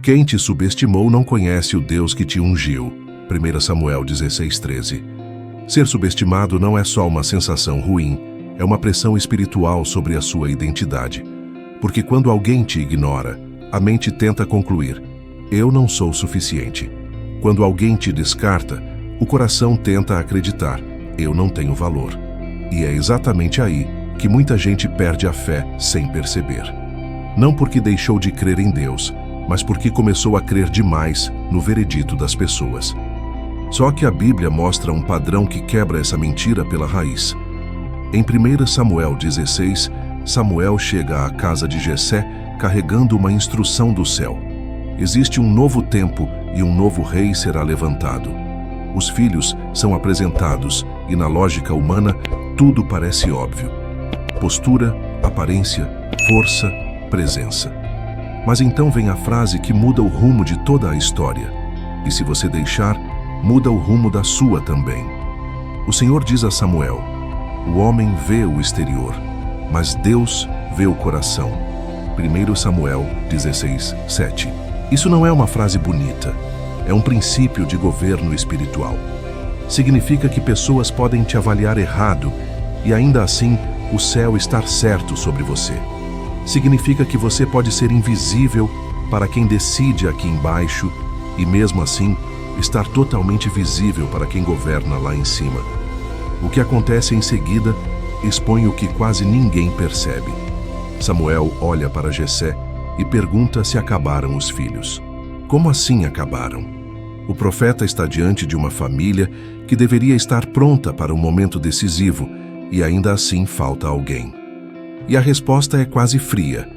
Quem te subestimou não conhece o Deus que te ungiu. 1 Samuel 16:13. Ser subestimado não é só uma sensação ruim, é uma pressão espiritual sobre a sua identidade. Porque quando alguém te ignora, a mente tenta concluir: eu não sou suficiente. Quando alguém te descarta, o coração tenta acreditar: eu não tenho valor. E é exatamente aí que muita gente perde a fé sem perceber. Não porque deixou de crer em Deus, mas porque começou a crer demais no veredito das pessoas. Só que a Bíblia mostra um padrão que quebra essa mentira pela raiz. Em 1 Samuel 16, Samuel chega à casa de Jessé carregando uma instrução do céu. Existe um novo tempo e um novo rei será levantado. Os filhos são apresentados e, na lógica humana, tudo parece óbvio. Postura, aparência, força, presença. Mas então vem a frase que muda o rumo de toda a história. E se você deixar, muda o rumo da sua também. O Senhor diz a Samuel: o homem vê o exterior, mas Deus vê o coração. 1 Samuel 16:7. Isso não é uma frase bonita, é um princípio de governo espiritual. Significa que pessoas podem te avaliar errado e ainda assim o céu estar certo sobre você. Significa que você pode ser invisível para quem decide aqui embaixo e mesmo assim estar totalmente visível para quem governa lá em cima. O que acontece em seguida expõe o que quase ninguém percebe. Samuel olha para Jessé e pergunta se acabaram os filhos. Como assim acabaram? O profeta está diante de uma família que deveria estar pronta para um momento decisivo e ainda assim falta alguém. E a resposta é quase fria.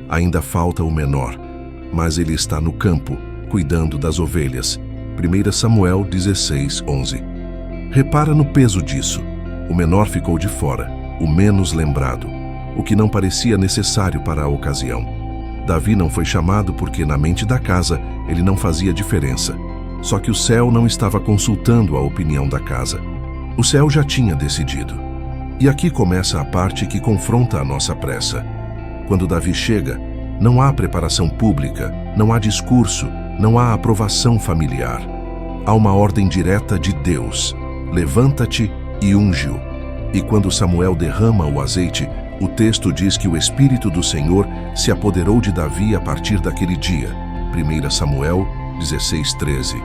Ainda falta o menor, mas ele está no campo, cuidando das ovelhas. 1 Samuel 16:11. Repara no peso disso. O menor ficou de fora, o menos lembrado, o que não parecia necessário para a ocasião. Davi não foi chamado porque na mente da casa ele não fazia diferença. Só que o céu não estava consultando a opinião da casa. O céu já tinha decidido. E aqui começa a parte que confronta a nossa pressa. Quando Davi chega, não há preparação pública, não há discurso, não há aprovação familiar. Há uma ordem direta de Deus: levanta-te e unge-o. E quando Samuel derrama o azeite, o texto diz que o Espírito do Senhor se apoderou de Davi a partir daquele dia. 1 Samuel 16:13.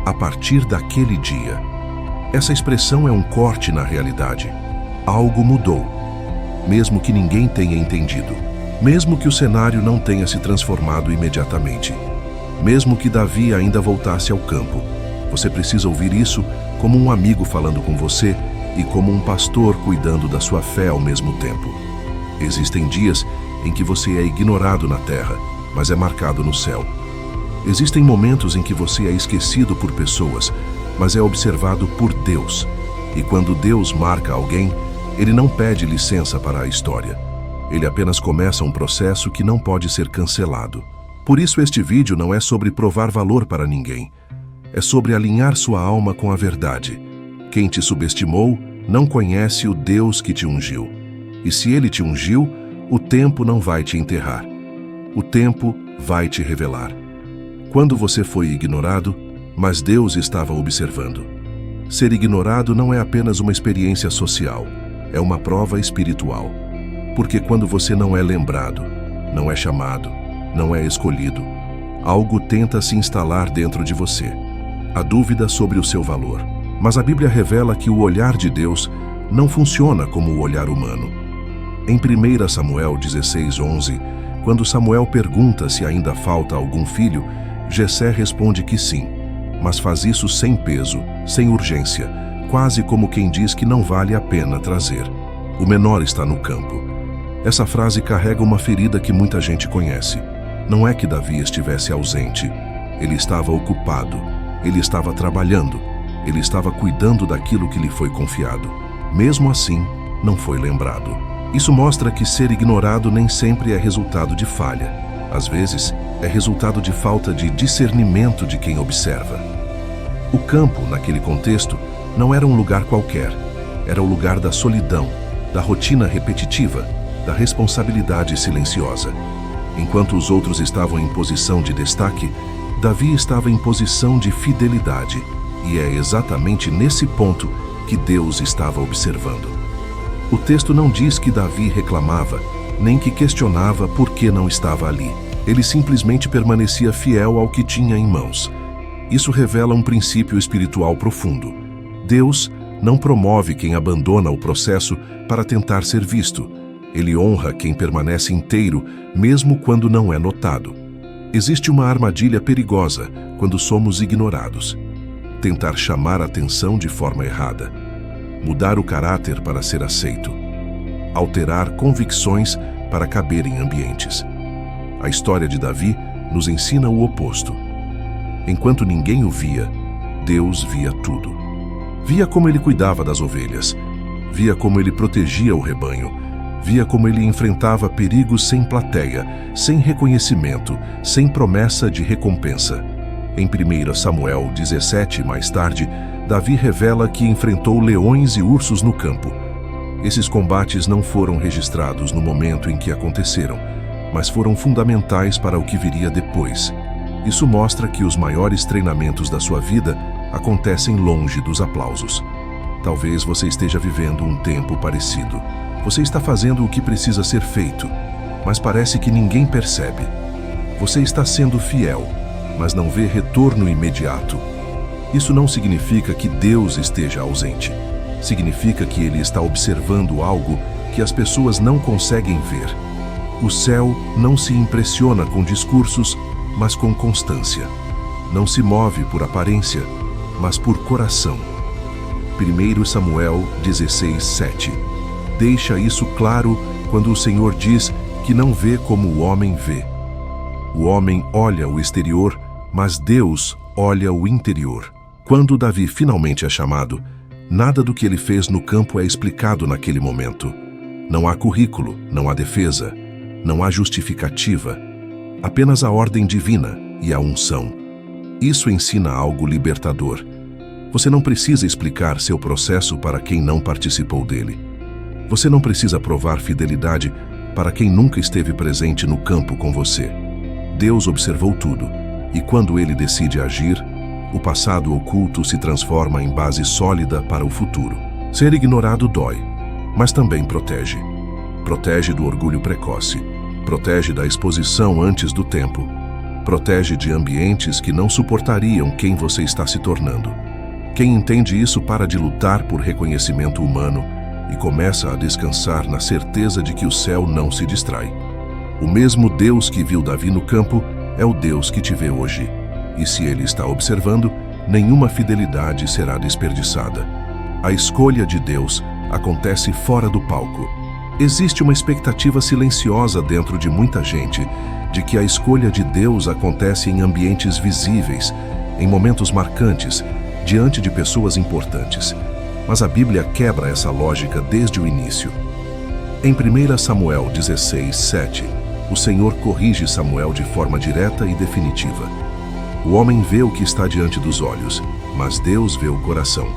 A partir daquele dia. Essa expressão é um corte na realidade. Algo mudou, mesmo que ninguém tenha entendido, mesmo que o cenário não tenha se transformado imediatamente, mesmo que Davi ainda voltasse ao campo. Você precisa ouvir isso como um amigo falando com você e como um pastor cuidando da sua fé ao mesmo tempo. Existem dias em que você é ignorado na terra, mas é marcado no céu. Existem momentos em que você é esquecido por pessoas, mas é observado por Deus. E quando Deus marca alguém, Ele não pede licença para a história. Ele apenas começa um processo que não pode ser cancelado. Por isso este vídeo não é sobre provar valor para ninguém. É sobre alinhar sua alma com a verdade. Quem te subestimou não conhece o Deus que te ungiu. E se Ele te ungiu, o tempo não vai te enterrar. O tempo vai te revelar. Quando você foi ignorado, mas Deus estava observando. Ser ignorado não é apenas uma experiência social, é uma prova espiritual. Porque quando você não é lembrado, não é chamado, não é escolhido, algo tenta se instalar dentro de você. A dúvida sobre o seu valor. Mas a Bíblia revela que o olhar de Deus não funciona como o olhar humano. Em 1 Samuel 16:11, quando Samuel pergunta se ainda falta algum filho, Jessé responde que sim, mas faz isso sem peso, sem urgência, quase como quem diz que não vale a pena trazer. O menor está no campo. Essa frase carrega uma ferida que muita gente conhece. Não é que Davi estivesse ausente. Ele estava ocupado. Ele estava trabalhando. Ele estava cuidando daquilo que lhe foi confiado. Mesmo assim, não foi lembrado. Isso mostra que ser ignorado nem sempre é resultado de falha. Às vezes, é resultado de falta de discernimento de quem observa. O campo, naquele contexto, não era um lugar qualquer. Era o lugar da solidão, da rotina repetitiva, da responsabilidade silenciosa. Enquanto os outros estavam em posição de destaque, Davi estava em posição de fidelidade, e é exatamente nesse ponto que Deus estava observando. O texto não diz que Davi reclamava, nem que questionava por que não estava ali. Ele simplesmente permanecia fiel ao que tinha em mãos. Isso revela um princípio espiritual profundo. Deus não promove quem abandona o processo para tentar ser visto. Ele honra quem permanece inteiro, mesmo quando não é notado. Existe uma armadilha perigosa quando somos ignorados. Tentar chamar a atenção de forma errada. Mudar o caráter para ser aceito. Alterar convicções para caber em ambientes. A história de Davi nos ensina o oposto. Enquanto ninguém o via, Deus via tudo. Via como ele cuidava das ovelhas. Via como ele protegia o rebanho. Via como ele enfrentava perigos sem plateia, sem reconhecimento, sem promessa de recompensa. Em 1 Samuel 17, mais tarde, Davi revela que enfrentou leões e ursos no campo. Esses combates não foram registrados no momento em que aconteceram, mas foram fundamentais para o que viria depois. Isso mostra que os maiores treinamentos da sua vida acontecem longe dos aplausos. Talvez você esteja vivendo um tempo parecido. Você está fazendo o que precisa ser feito, mas parece que ninguém percebe. Você está sendo fiel, mas não vê retorno imediato. Isso não significa que Deus esteja ausente. Significa que Ele está observando algo que as pessoas não conseguem ver. O céu não se impressiona com discursos, mas com constância. Não se move por aparência, mas por coração. 1 Samuel 16, 7. Deixa isso claro quando o Senhor diz que não vê como o homem vê. O homem olha o exterior, mas Deus olha o interior. Quando Davi finalmente é chamado, nada do que ele fez no campo é explicado naquele momento. Não há currículo, não há defesa, não há justificativa. Apenas a ordem divina e a unção. Isso ensina algo libertador. Você não precisa explicar seu processo para quem não participou dele. Você não precisa provar fidelidade para quem nunca esteve presente no campo com você. Deus observou tudo, e quando Ele decide agir, o passado oculto se transforma em base sólida para o futuro. Ser ignorado dói, mas também protege. Protege do orgulho precoce, protege da exposição antes do tempo, protege de ambientes que não suportariam quem você está se tornando. Quem entende isso para de lutar por reconhecimento humano e começa a descansar na certeza de que o céu não se distrai. O mesmo Deus que viu Davi no campo é o Deus que te vê hoje. E se Ele está observando, nenhuma fidelidade será desperdiçada. A escolha de Deus acontece fora do palco. Existe uma expectativa silenciosa dentro de muita gente de que a escolha de Deus acontece em ambientes visíveis, em momentos marcantes, diante de pessoas importantes. Mas a Bíblia quebra essa lógica desde o início. Em 1 Samuel 16, 7, o Senhor corrige Samuel de forma direta e definitiva. O homem vê o que está diante dos olhos, mas Deus vê o coração.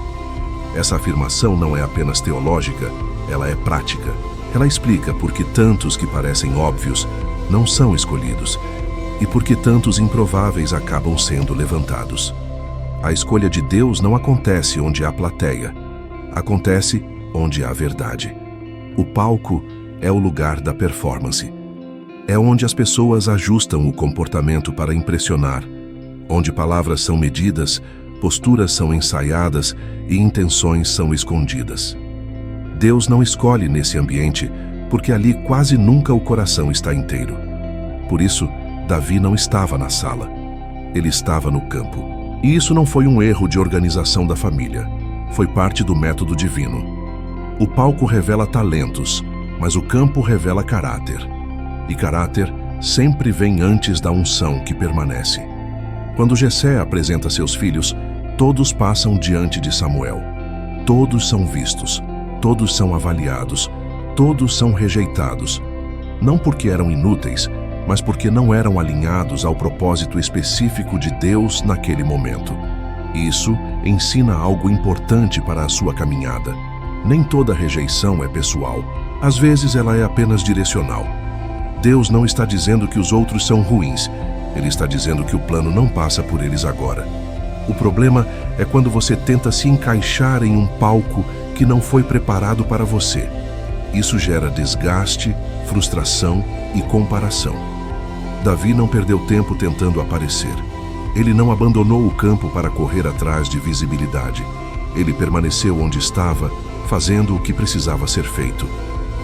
Essa afirmação não é apenas teológica, ela é prática. Ela explica por que tantos que parecem óbvios não são escolhidos e por que tantos improváveis acabam sendo levantados. A escolha de Deus não acontece onde há plateia. Acontece onde há verdade. O palco é o lugar da performance. É onde as pessoas ajustam o comportamento para impressionar, onde palavras são medidas, posturas são ensaiadas e intenções são escondidas. Deus não escolhe nesse ambiente porque ali quase nunca o coração está inteiro. Por isso, Davi não estava na sala. Ele estava no campo. E isso não foi um erro de organização da família. Foi parte do método divino. O palco revela talentos, mas o campo revela caráter. E caráter sempre vem antes da unção que permanece. Quando Jessé apresenta seus filhos, todos passam diante de Samuel. Todos são vistos, todos são avaliados, todos são rejeitados. Não porque eram inúteis, mas porque não eram alinhados ao propósito específico de Deus naquele momento. Isso ensina algo importante para a sua caminhada. Nem toda rejeição é pessoal. Às vezes ela é apenas direcional. Deus não está dizendo que os outros são ruins. Ele está dizendo que o plano não passa por eles agora. O problema é quando você tenta se encaixar em um palco que não foi preparado para você. Isso gera desgaste, frustração e comparação. Davi não perdeu tempo tentando aparecer. Ele não abandonou o campo para correr atrás de visibilidade. Ele permaneceu onde estava, fazendo o que precisava ser feito.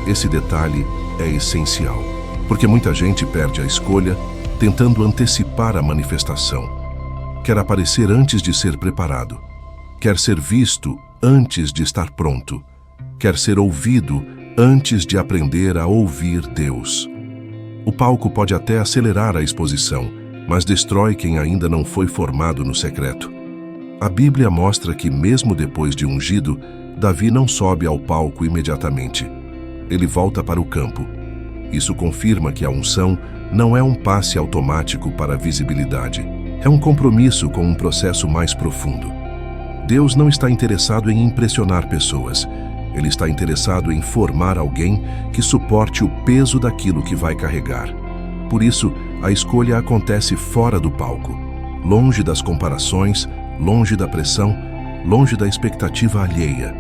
Esse detalhe é essencial, porque muita gente perde a escolha tentando antecipar a manifestação. Quer aparecer antes de ser preparado. Quer ser visto antes de estar pronto. Quer ser ouvido antes de aprender a ouvir Deus. O palco pode até acelerar a exposição, mas destrói quem ainda não foi formado no secreto. A Bíblia mostra que, mesmo depois de ungido, Davi não sobe ao palco imediatamente. Ele volta para o campo. Isso confirma que a unção não é um passe automático para a visibilidade. É um compromisso com um processo mais profundo. Deus não está interessado em impressionar pessoas. Ele está interessado em formar alguém que suporte o peso daquilo que vai carregar. Por isso, a escolha acontece fora do palco, longe das comparações, longe da pressão, longe da expectativa alheia.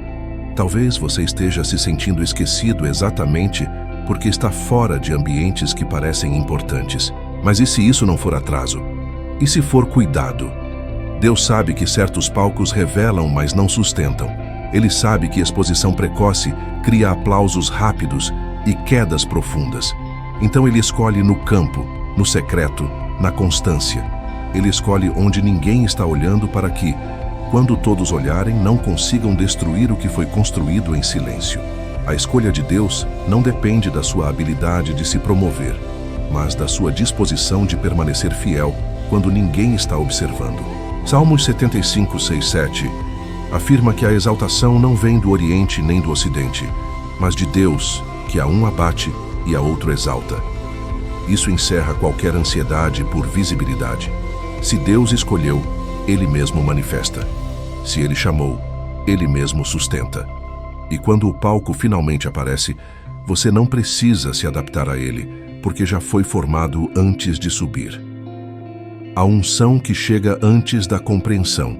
Talvez você esteja se sentindo esquecido exatamente porque está fora de ambientes que parecem importantes. Mas e se isso não for atraso? E se for cuidado? Deus sabe que certos palcos revelam, mas não sustentam. Ele sabe que exposição precoce cria aplausos rápidos e quedas profundas. Então ele escolhe no campo, no secreto, na constância. Ele escolhe onde ninguém está olhando para que, quando todos olharem, não consigam destruir o que foi construído em silêncio. A escolha de Deus não depende da sua habilidade de se promover, mas da sua disposição de permanecer fiel quando ninguém está observando. Salmos 75, 6, 7 afirma que a exaltação não vem do Oriente nem do Ocidente, mas de Deus, que a um abate e a outro exalta. Isso encerra qualquer ansiedade por visibilidade. Se Deus escolheu, Ele mesmo manifesta. Se Ele chamou, Ele mesmo sustenta. E quando o palco finalmente aparece, você não precisa se adaptar a ele, porque já foi formado antes de subir. A unção que chega antes da compreensão.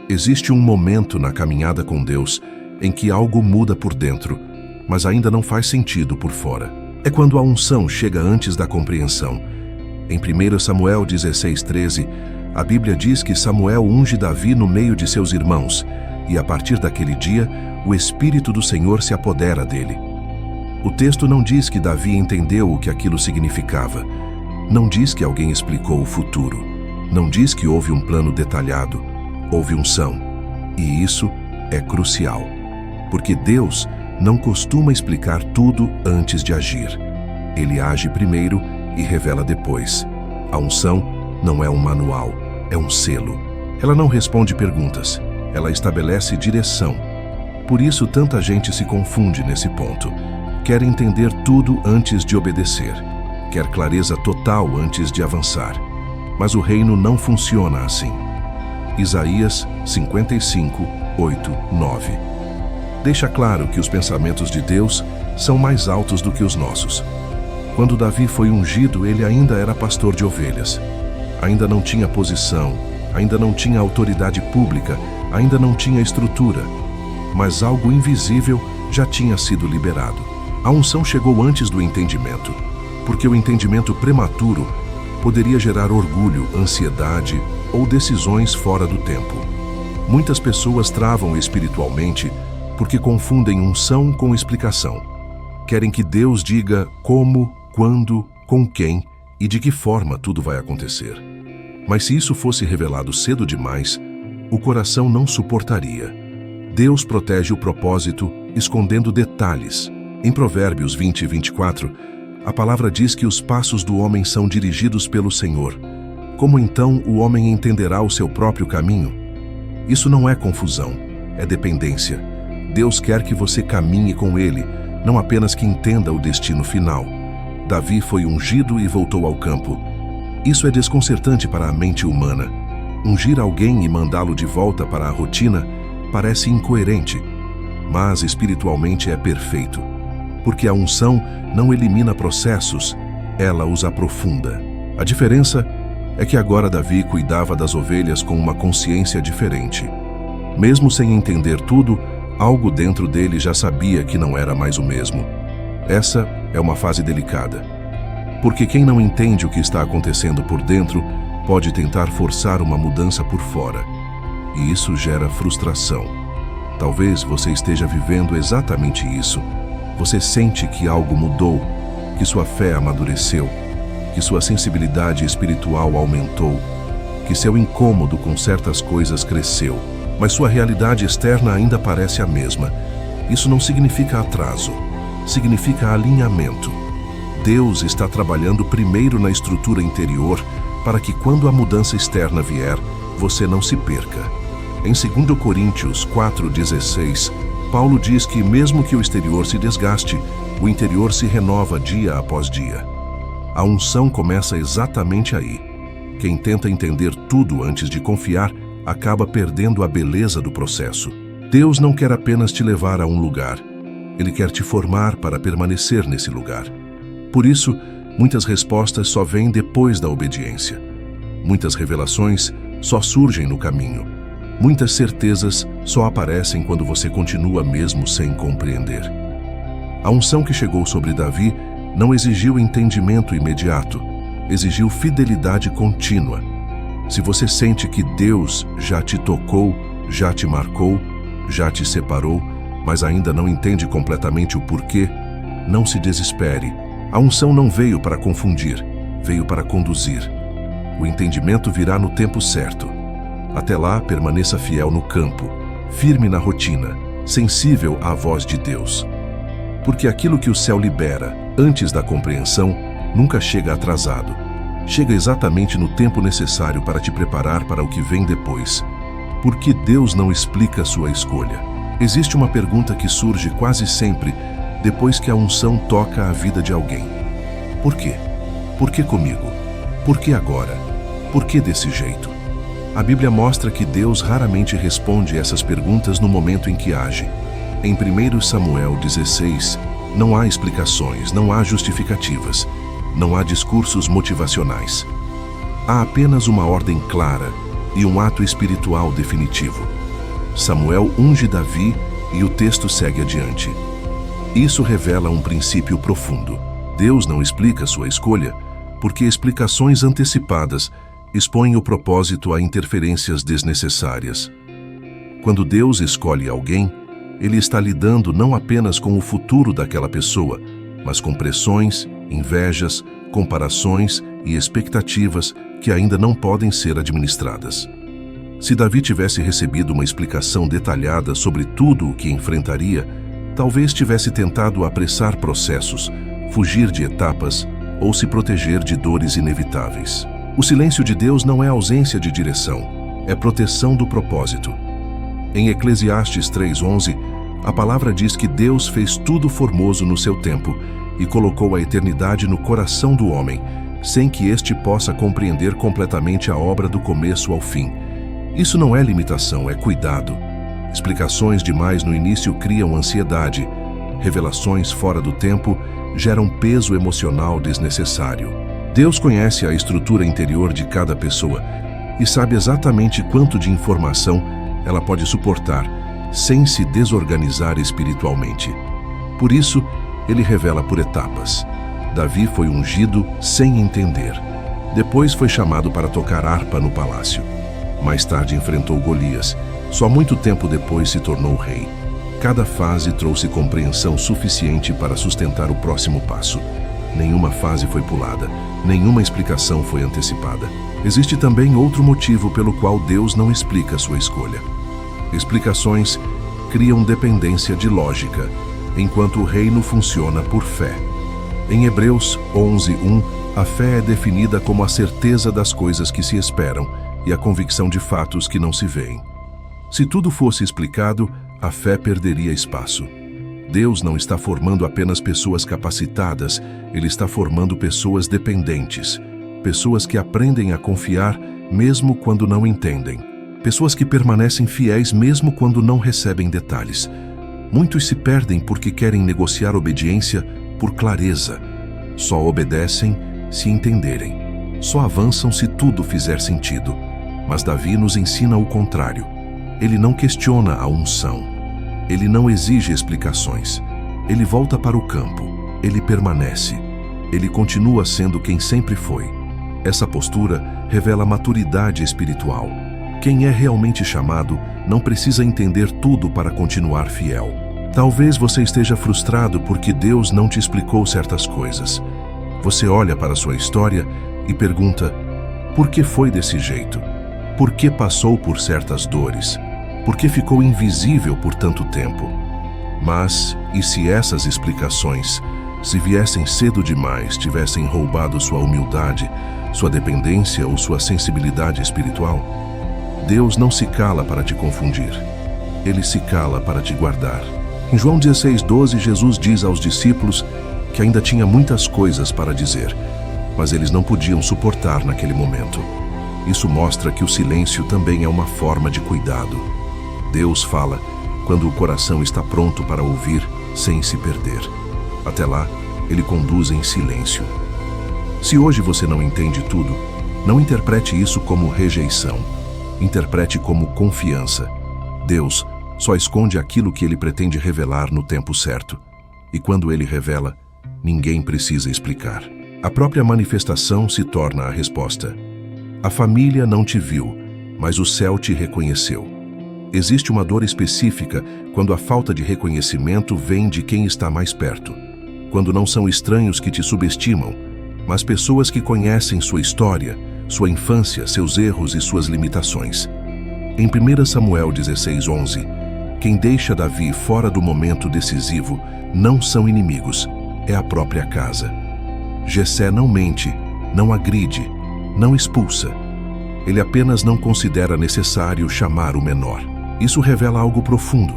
Existe um momento na caminhada com Deus em que algo muda por dentro, mas ainda não faz sentido por fora. É quando a unção chega antes da compreensão. Em 1 Samuel 16:13, a Bíblia diz que Samuel unge Davi no meio de seus irmãos, e a partir daquele dia, o Espírito do Senhor se apodera dele. O texto não diz que Davi entendeu o que aquilo significava. Não diz que alguém explicou o futuro. Não diz que houve um plano detalhado. Houve unção. E isso é crucial. Porque Deus não costuma explicar tudo antes de agir. Ele age primeiro e revela depois. A unção não é um manual, é um selo. Ela não responde perguntas. Ela estabelece direção. Por isso tanta gente se confunde nesse ponto. Quer entender tudo antes de obedecer. Quer clareza total antes de avançar. Mas o reino não funciona assim. Isaías 55, 8, 9. Deixa claro que os pensamentos de Deus são mais altos do que os nossos. Quando Davi foi ungido, ele ainda era pastor de ovelhas. Ainda não tinha posição, ainda não tinha autoridade pública, ainda não tinha estrutura. Mas algo invisível já tinha sido liberado. A unção chegou antes do entendimento, porque o entendimento prematuro poderia gerar orgulho, ansiedade ou decisões fora do tempo. Muitas pessoas travam espiritualmente porque confundem unção com explicação. Querem que Deus diga como, quando, com quem e de que forma tudo vai acontecer. Mas se isso fosse revelado cedo demais, o coração não suportaria. Deus protege o propósito, escondendo detalhes. Em Provérbios 20 e 24, a palavra diz que os passos do homem são dirigidos pelo Senhor. Como então o homem entenderá o seu próprio caminho? Isso não é confusão, é dependência. Deus quer que você caminhe com Ele, não apenas que entenda o destino final. Davi foi ungido e voltou ao campo. Isso é desconcertante para a mente humana. Ungir alguém e mandá-lo de volta para a rotina parece incoerente, mas espiritualmente é perfeito. Porque a unção não elimina processos, ela os aprofunda. A diferença é que agora Davi cuidava das ovelhas com uma consciência diferente. Mesmo sem entender tudo, algo dentro dele já sabia que não era mais o mesmo. Essa é uma fase delicada, porque quem não entende o que está acontecendo por dentro pode tentar forçar uma mudança por fora, e isso gera frustração. Talvez você esteja vivendo exatamente isso. Você sente que algo mudou, que sua fé amadureceu, que sua sensibilidade espiritual aumentou, que seu incômodo com certas coisas cresceu, mas sua realidade externa ainda parece a mesma. Isso não significa atraso, significa alinhamento. Deus está trabalhando primeiro na estrutura interior para que quando a mudança externa vier, você não se perca. Em 2 Coríntios 4,16, Paulo diz que mesmo que o exterior se desgaste, o interior se renova dia após dia. A unção começa exatamente aí. Quem tenta entender tudo antes de confiar, acaba perdendo a beleza do processo. Deus não quer apenas te levar a um lugar. Ele quer te formar para permanecer nesse lugar. Por isso, muitas respostas só vêm depois da obediência. Muitas revelações só surgem no caminho. Muitas certezas só aparecem quando você continua mesmo sem compreender. A unção que chegou sobre Davi não exigiu entendimento imediato, exigiu fidelidade contínua. Se você sente que Deus já te tocou, já te marcou, já te separou, mas ainda não entende completamente o porquê, não se desespere. A unção não veio para confundir, veio para conduzir. O entendimento virá no tempo certo. Até lá, permaneça fiel no campo, firme na rotina, sensível à voz de Deus. Porque aquilo que o céu libera antes da compreensão nunca chega atrasado. Chega exatamente no tempo necessário para te preparar para o que vem depois. Por que Deus não explica sua escolha? Existe uma pergunta que surge quase sempre depois que a unção toca a vida de alguém. Por quê? Por que comigo? Por que agora? Por que desse jeito? A Bíblia mostra que Deus raramente responde essas perguntas no momento em que age. Em 1 Samuel 16, não há explicações, não há justificativas, não há discursos motivacionais. Há apenas uma ordem clara e um ato espiritual definitivo. Samuel unge Davi e o texto segue adiante. Isso revela um princípio profundo. Deus não explica sua escolha, porque explicações antecipadas expõem o propósito a interferências desnecessárias. Quando Deus escolhe alguém, Ele está lidando não apenas com o futuro daquela pessoa, mas com pressões, invejas, comparações e expectativas que ainda não podem ser administradas. Se Davi tivesse recebido uma explicação detalhada sobre tudo o que enfrentaria, talvez tivesse tentado apressar processos, fugir de etapas ou se proteger de dores inevitáveis. O silêncio de Deus não é ausência de direção, é proteção do propósito. Em Eclesiastes 3:11, a palavra diz que Deus fez tudo formoso no seu tempo e colocou a eternidade no coração do homem, sem que este possa compreender completamente a obra do começo ao fim. Isso não é limitação, é cuidado. Explicações demais no início criam ansiedade. Revelações fora do tempo geram peso emocional desnecessário. Deus conhece a estrutura interior de cada pessoa e sabe exatamente quanto de informação ela pode suportar sem se desorganizar espiritualmente. Por isso, Ele revela por etapas. Davi foi ungido sem entender. Depois foi chamado para tocar harpa no palácio. Mais tarde enfrentou Golias. Só muito tempo depois se tornou rei. Cada fase trouxe compreensão suficiente para sustentar o próximo passo. Nenhuma fase foi pulada, nenhuma explicação foi antecipada. Existe também outro motivo pelo qual Deus não explica sua escolha. Explicações criam dependência de lógica, enquanto o reino funciona por fé. Em Hebreus 11:1, a fé é definida como a certeza das coisas que se esperam e a convicção de fatos que não se veem. Se tudo fosse explicado, a fé perderia espaço. Deus não está formando apenas pessoas capacitadas, Ele está formando pessoas dependentes, pessoas que aprendem a confiar mesmo quando não entendem, pessoas que permanecem fiéis mesmo quando não recebem detalhes. Muitos se perdem porque querem negociar obediência por clareza. Só obedecem se entenderem. Só avançam se tudo fizer sentido. Mas Davi nos ensina o contrário. Ele não questiona a unção. Ele não exige explicações. Ele volta para o campo. Ele permanece. Ele continua sendo quem sempre foi. Essa postura revela maturidade espiritual. Quem é realmente chamado não precisa entender tudo para continuar fiel. Talvez você esteja frustrado porque Deus não te explicou certas coisas. Você olha para sua história e pergunta: por que foi desse jeito? Por que passou por certas dores? Por que ficou invisível por tanto tempo? Mas, e se essas explicações, se viessem cedo demais, tivessem roubado sua humildade, sua dependência ou sua sensibilidade espiritual? Deus não se cala para te confundir. Ele se cala para te guardar. Em João 16:12, Jesus diz aos discípulos que ainda tinha muitas coisas para dizer, mas eles não podiam suportar naquele momento. Isso mostra que o silêncio também é uma forma de cuidado. Deus fala quando o coração está pronto para ouvir, sem se perder. Até lá, Ele conduz em silêncio. Se hoje você não entende tudo, não interprete isso como rejeição. Interprete como confiança. Deus só esconde aquilo que Ele pretende revelar no tempo certo. E quando Ele revela, ninguém precisa explicar. A própria manifestação se torna a resposta. A família não te viu, mas o céu te reconheceu. Existe uma dor específica quando a falta de reconhecimento vem de quem está mais perto. Quando não são estranhos que te subestimam, mas pessoas que conhecem sua história, sua infância, seus erros e suas limitações. Em 1 Samuel 16:11, quem deixa Davi fora do momento decisivo não são inimigos, é a própria casa. Jessé não mente, não agride, não expulsa. Ele apenas não considera necessário chamar o menor. Isso revela algo profundo.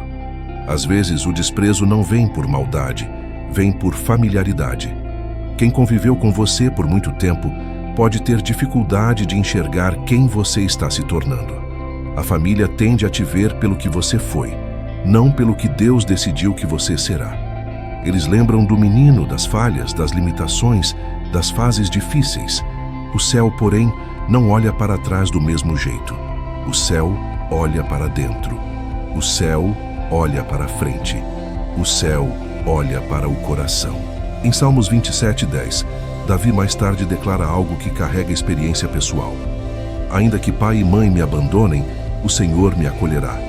Às vezes o desprezo não vem por maldade, vem por familiaridade. Quem conviveu com você por muito tempo pode ter dificuldade de enxergar quem você está se tornando. A família tende a te ver pelo que você foi, não pelo que Deus decidiu que você será. Eles lembram do menino, das falhas, das limitações, das fases difíceis. O céu, porém, não olha para trás do mesmo jeito. O céu olha para dentro. O céu olha para frente. O céu olha para o coração. Em Salmos 27:10, Davi mais tarde declara algo que carrega experiência pessoal. Ainda que pai e mãe me abandonem, o Senhor me acolherá.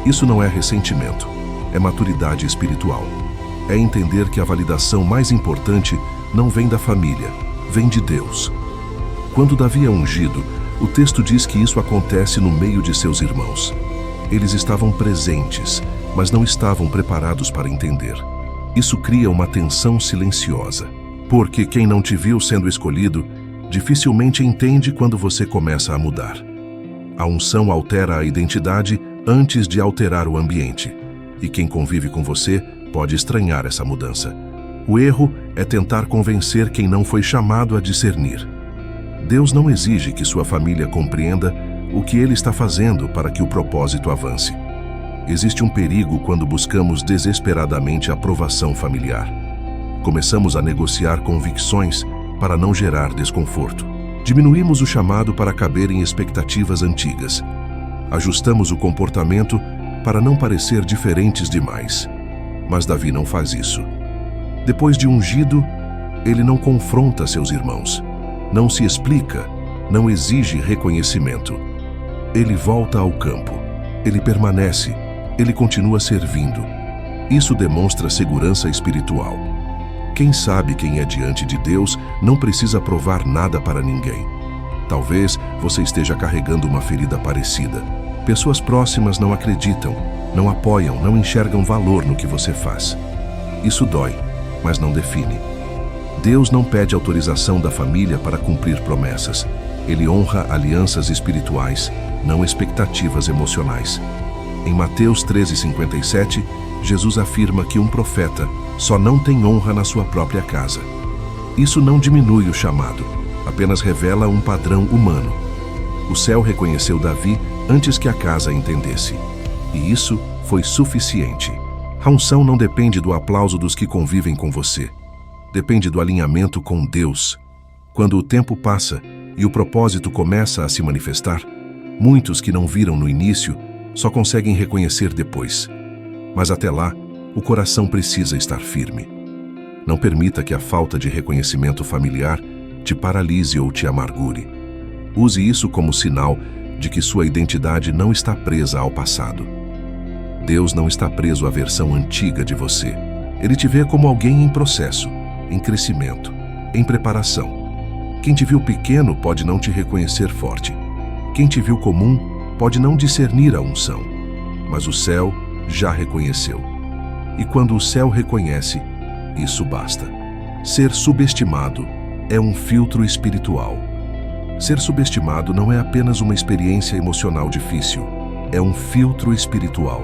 Isso não é ressentimento, é maturidade espiritual. É entender que a validação mais importante não vem da família, vem de Deus. Quando Davi é ungido, o texto diz que isso acontece no meio de seus irmãos. Eles estavam presentes, mas não estavam preparados para entender. Isso cria uma tensão silenciosa. Porque quem não te viu sendo escolhido, dificilmente entende quando você começa a mudar. A unção altera a identidade antes de alterar o ambiente. E quem convive com você pode estranhar essa mudança. O erro é tentar convencer quem não foi chamado a discernir. Deus não exige que sua família compreenda o que Ele está fazendo para que o propósito avance. Existe um perigo quando buscamos desesperadamente a aprovação familiar. Começamos a negociar convicções para não gerar desconforto. Diminuímos o chamado para caber em expectativas antigas. Ajustamos o comportamento para não parecer diferentes demais. Mas Davi não faz isso. Depois de ungido, ele não confronta seus irmãos, não se explica, não exige reconhecimento. Ele volta ao campo, ele permanece, ele continua servindo. Isso demonstra segurança espiritual. Quem sabe quem é diante de Deus não precisa provar nada para ninguém. Talvez você esteja carregando uma ferida parecida. Pessoas próximas não acreditam, não apoiam, não enxergam valor no que você faz. Isso dói, mas não define. Deus não pede autorização da família para cumprir promessas. Ele honra alianças espirituais, não expectativas emocionais. Em Mateus 13:57, Jesus afirma que um profeta só não tem honra na sua própria casa. Isso não diminui o chamado, apenas revela um padrão humano. O céu reconheceu Davi antes que a casa entendesse. E isso foi suficiente. A unção não depende do aplauso dos que convivem com você. depende do alinhamento com Deus. Quando o tempo passa e o propósito começa a se manifestar, muitos que não viram no início só conseguem reconhecer depois. Mas até lá, o coração precisa estar firme. Não permita que a falta de reconhecimento familiar te paralise ou te amargure. Use isso como sinal de que sua identidade não está presa ao passado. Deus não está preso à versão antiga de você. Ele te vê como alguém em processo, em crescimento, em preparação. Quem te viu pequeno pode não te reconhecer forte. Quem te viu comum pode não discernir a unção. Mas o céu já reconheceu. E quando o céu reconhece, isso basta. Ser subestimado é um filtro espiritual. Ser subestimado não é apenas uma experiência emocional difícil, é um filtro espiritual.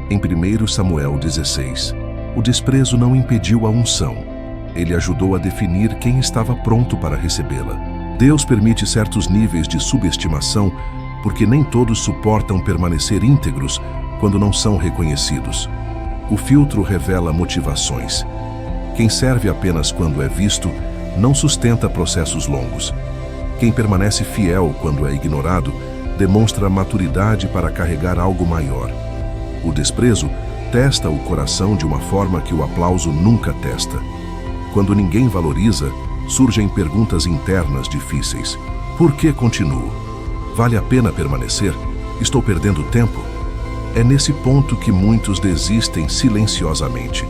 Em 1 Samuel 16, o desprezo não impediu a unção. Ele ajudou a definir quem estava pronto para recebê-la. Deus permite certos níveis de subestimação porque nem todos suportam permanecer íntegros quando não são reconhecidos. O filtro revela motivações. Quem serve apenas quando é visto não sustenta processos longos. Quem permanece fiel quando é ignorado demonstra maturidade para carregar algo maior. O desprezo testa o coração de uma forma que o aplauso nunca testa. Quando ninguém valoriza, surgem perguntas internas difíceis. Por que continuo? Vale a pena permanecer? Estou perdendo tempo? É nesse ponto que muitos desistem silenciosamente.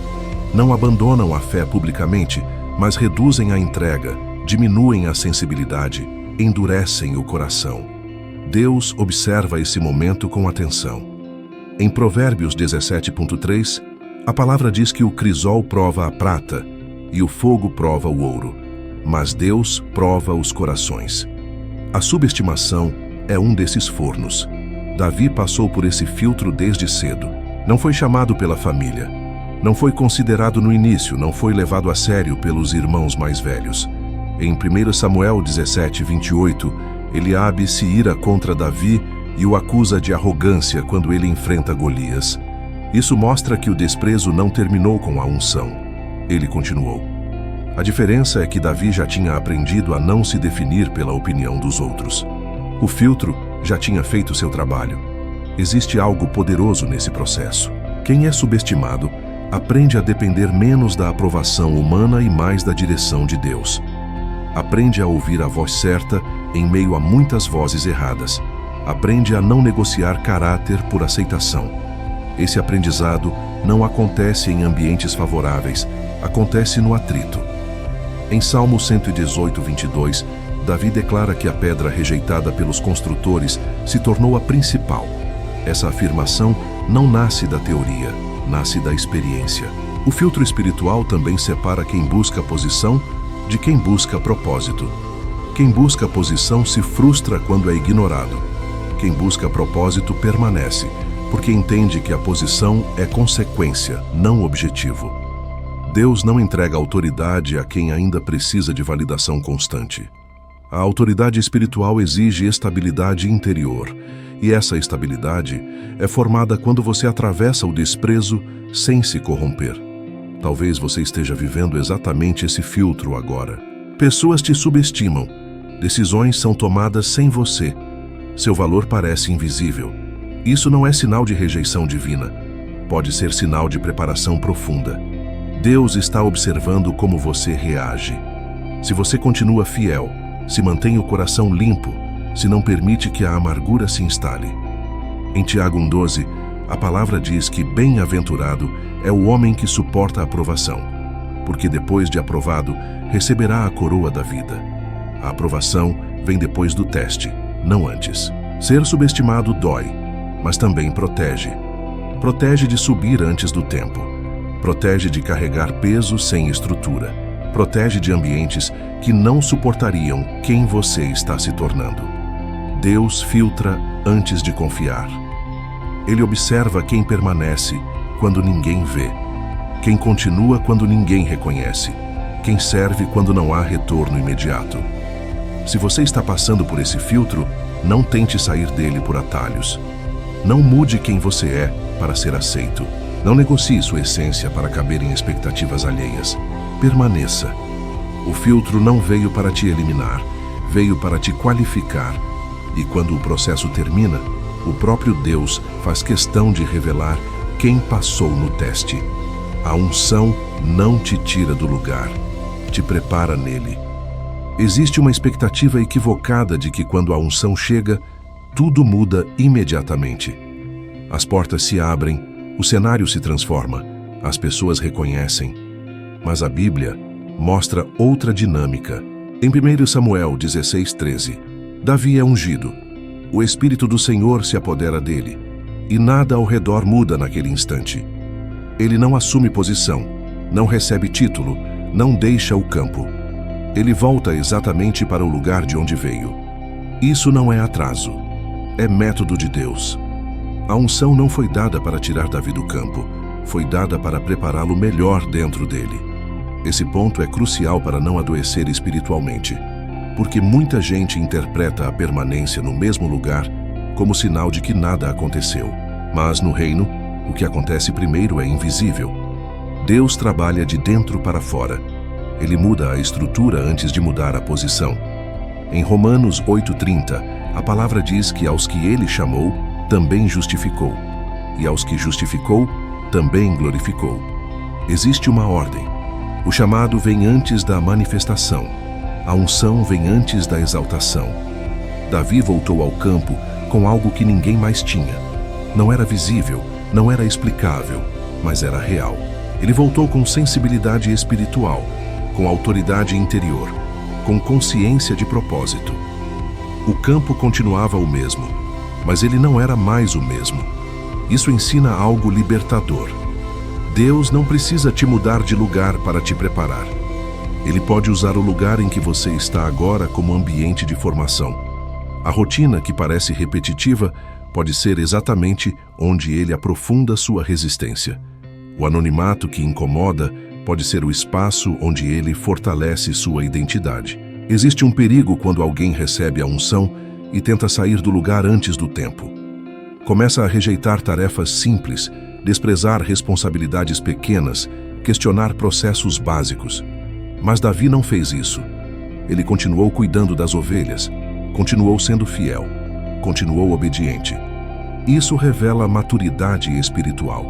Não abandonam a fé publicamente, mas reduzem a entrega, diminuem a sensibilidade, endurecem o coração. Deus observa esse momento com atenção. Em Provérbios 17.3, a palavra diz que o crisol prova a prata e o fogo prova o ouro, mas Deus prova os corações. A subestimação é um desses fornos. Davi passou por esse filtro desde cedo. Não foi chamado pela família. Não foi considerado no início, não foi levado a sério pelos irmãos mais velhos. Em 1 Samuel 17:28, Eliabe se ira contra Davi e o acusa de arrogância quando ele enfrenta Golias. Isso mostra que o desprezo não terminou com a unção. Ele continuou. A diferença é que Davi já tinha aprendido a não se definir pela opinião dos outros. O filtro já tinha feito seu trabalho. Existe algo poderoso nesse processo. Quem é subestimado aprende a depender menos da aprovação humana e mais da direção de Deus. Aprende a ouvir a voz certa em meio a muitas vozes erradas. Aprende a não negociar caráter por aceitação. Esse aprendizado não acontece em ambientes favoráveis, acontece no atrito. Em Salmo 118:22, Davi declara que a pedra rejeitada pelos construtores se tornou a principal. Essa afirmação não nasce da teoria, nasce da experiência. O filtro espiritual também separa quem busca posição de quem busca propósito. Quem busca posição se frustra quando é ignorado. Quem busca propósito permanece, porque entende que a posição é consequência, não objetivo. Deus não entrega autoridade a quem ainda precisa de validação constante. A autoridade espiritual exige estabilidade interior, e essa estabilidade é formada quando você atravessa o desprezo sem se corromper. Talvez você esteja vivendo exatamente esse filtro agora. Pessoas te subestimam. Decisões são tomadas sem você. Seu valor parece invisível. Isso não é sinal de rejeição divina. Pode ser sinal de preparação profunda. Deus está observando como você reage. Se você continua fiel, se mantém o coração limpo, se não permite que a amargura se instale. Em Tiago 1:12, a palavra diz que bem-aventurado é o homem que suporta a aprovação, porque depois de aprovado, receberá a coroa da vida. A aprovação vem depois do teste, não antes. Ser subestimado dói, mas também protege. Protege de subir antes do tempo. Protege de carregar peso sem estrutura. Protege de ambientes que não suportariam quem você está se tornando. Deus filtra antes de confiar. Ele observa quem permanece quando ninguém vê, quem continua quando ninguém reconhece, quem serve quando não há retorno imediato. Se você está passando por esse filtro, não tente sair dele por atalhos. Não mude quem você é para ser aceito. Não negocie sua essência para caber em expectativas alheias. permaneça. O filtro não veio para te eliminar, veio para te qualificar. E quando o processo termina, o próprio Deus faz questão de revelar quem passou no teste. A unção não te tira do lugar, te prepara nele. Existe uma expectativa equivocada de que quando a unção chega, tudo muda imediatamente. As portas se abrem, o cenário se transforma, as pessoas reconhecem. Mas a Bíblia mostra outra dinâmica. Em 1 Samuel 16:13, Davi é ungido. O Espírito do Senhor se apodera dele, e nada ao redor muda naquele instante. Ele não assume posição, não recebe título, não deixa o campo. Ele volta exatamente para o lugar de onde veio. Isso não é atraso, é método de Deus. A unção não foi dada para tirar Davi do campo, foi dada para prepará-lo melhor dentro dele. Esse ponto é crucial para não adoecer espiritualmente, porque muita gente interpreta a permanência no mesmo lugar como sinal de que nada aconteceu. Mas no reino, o que acontece primeiro é invisível. Deus trabalha de dentro para fora. Ele muda a estrutura antes de mudar a posição. Em Romanos 8:30, a palavra diz que aos que ele chamou, também justificou. E aos que justificou, também glorificou. Existe uma ordem. O chamado vem antes da manifestação. A unção vem antes da exaltação. Davi voltou ao campo com algo que ninguém mais tinha. Não era visível, não era explicável, mas era real. Ele voltou com sensibilidade espiritual, com autoridade interior, com consciência de propósito. O campo continuava o mesmo, mas ele não era mais o mesmo. Isso ensina algo libertador. Deus não precisa te mudar de lugar para te preparar. Ele pode usar o lugar em que você está agora como ambiente de formação. A rotina que parece repetitiva pode ser exatamente onde ele aprofunda sua resistência. O anonimato que incomoda pode ser o espaço onde ele fortalece sua identidade. Existe um perigo quando alguém recebe a unção e tenta sair do lugar antes do tempo. Começa a rejeitar tarefas simples, desprezar responsabilidades pequenas, questionar processos básicos. Mas Davi não fez isso. Ele continuou cuidando das ovelhas, continuou sendo fiel, continuou obediente. Isso revela maturidade espiritual.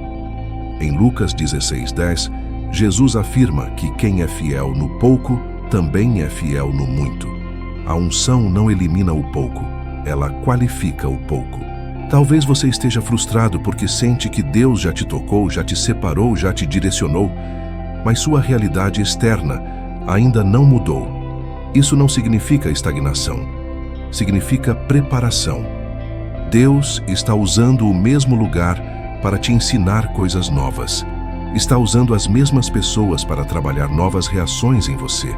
Em Lucas 16:10, Jesus afirma que quem é fiel no pouco, também é fiel no muito. A unção não elimina o pouco, ela qualifica o pouco. Talvez você esteja frustrado porque sente que Deus já te tocou, já te separou, já te direcionou, mas sua realidade externa ainda não mudou. Isso não significa estagnação, significa preparação. Deus está usando o mesmo lugar para te ensinar coisas novas. Está usando as mesmas pessoas para trabalhar novas reações em você.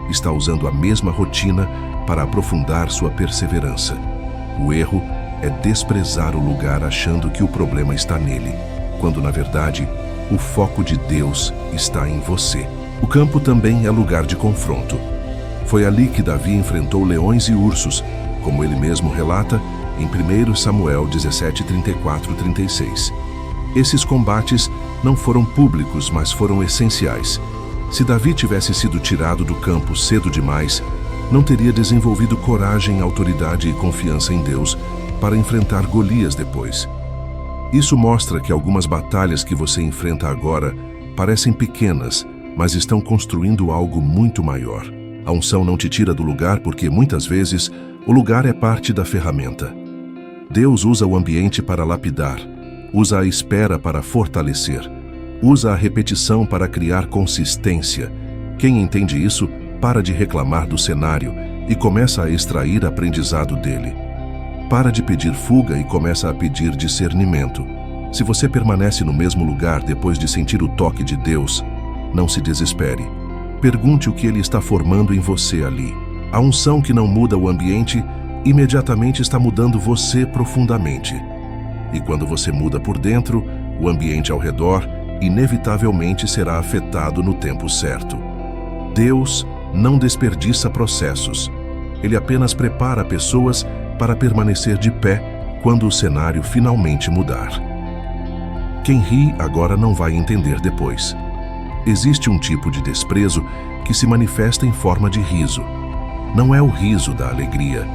Está usando a mesma rotina para aprofundar sua perseverança. O erro é desprezar o lugar achando que o problema está nele, quando na verdade o foco de Deus está em você. O campo também é lugar de confronto. Foi ali que Davi enfrentou leões e ursos, como ele mesmo relata em 1 Samuel 17:34-36. Esses combates não foram públicos, mas foram essenciais. Se Davi tivesse sido tirado do campo cedo demais, não teria desenvolvido coragem, autoridade e confiança em Deus para enfrentar Golias depois. Isso mostra que algumas batalhas que você enfrenta agora parecem pequenas, mas estão construindo algo muito maior. A unção não te tira do lugar porque, muitas vezes, o lugar é parte da ferramenta. Deus usa o ambiente para lapidar, usa a espera para fortalecer, usa a repetição para criar consistência. Quem entende isso, para de reclamar do cenário e começa a extrair aprendizado dele. Para de pedir fuga e começa a pedir discernimento. Se você permanece no mesmo lugar depois de sentir o toque de Deus, não se desespere. Pergunte o que ele está formando em você ali. A unção que não muda o ambiente, imediatamente está mudando você profundamente. E quando você muda por dentro, o ambiente ao redor inevitavelmente será afetado no tempo certo. Deus não desperdiça processos. Ele apenas prepara pessoas para permanecer de pé quando o cenário finalmente mudar. Quem ri agora não vai entender depois. Existe um tipo de desprezo que se manifesta em forma de riso. Não é o riso da alegria,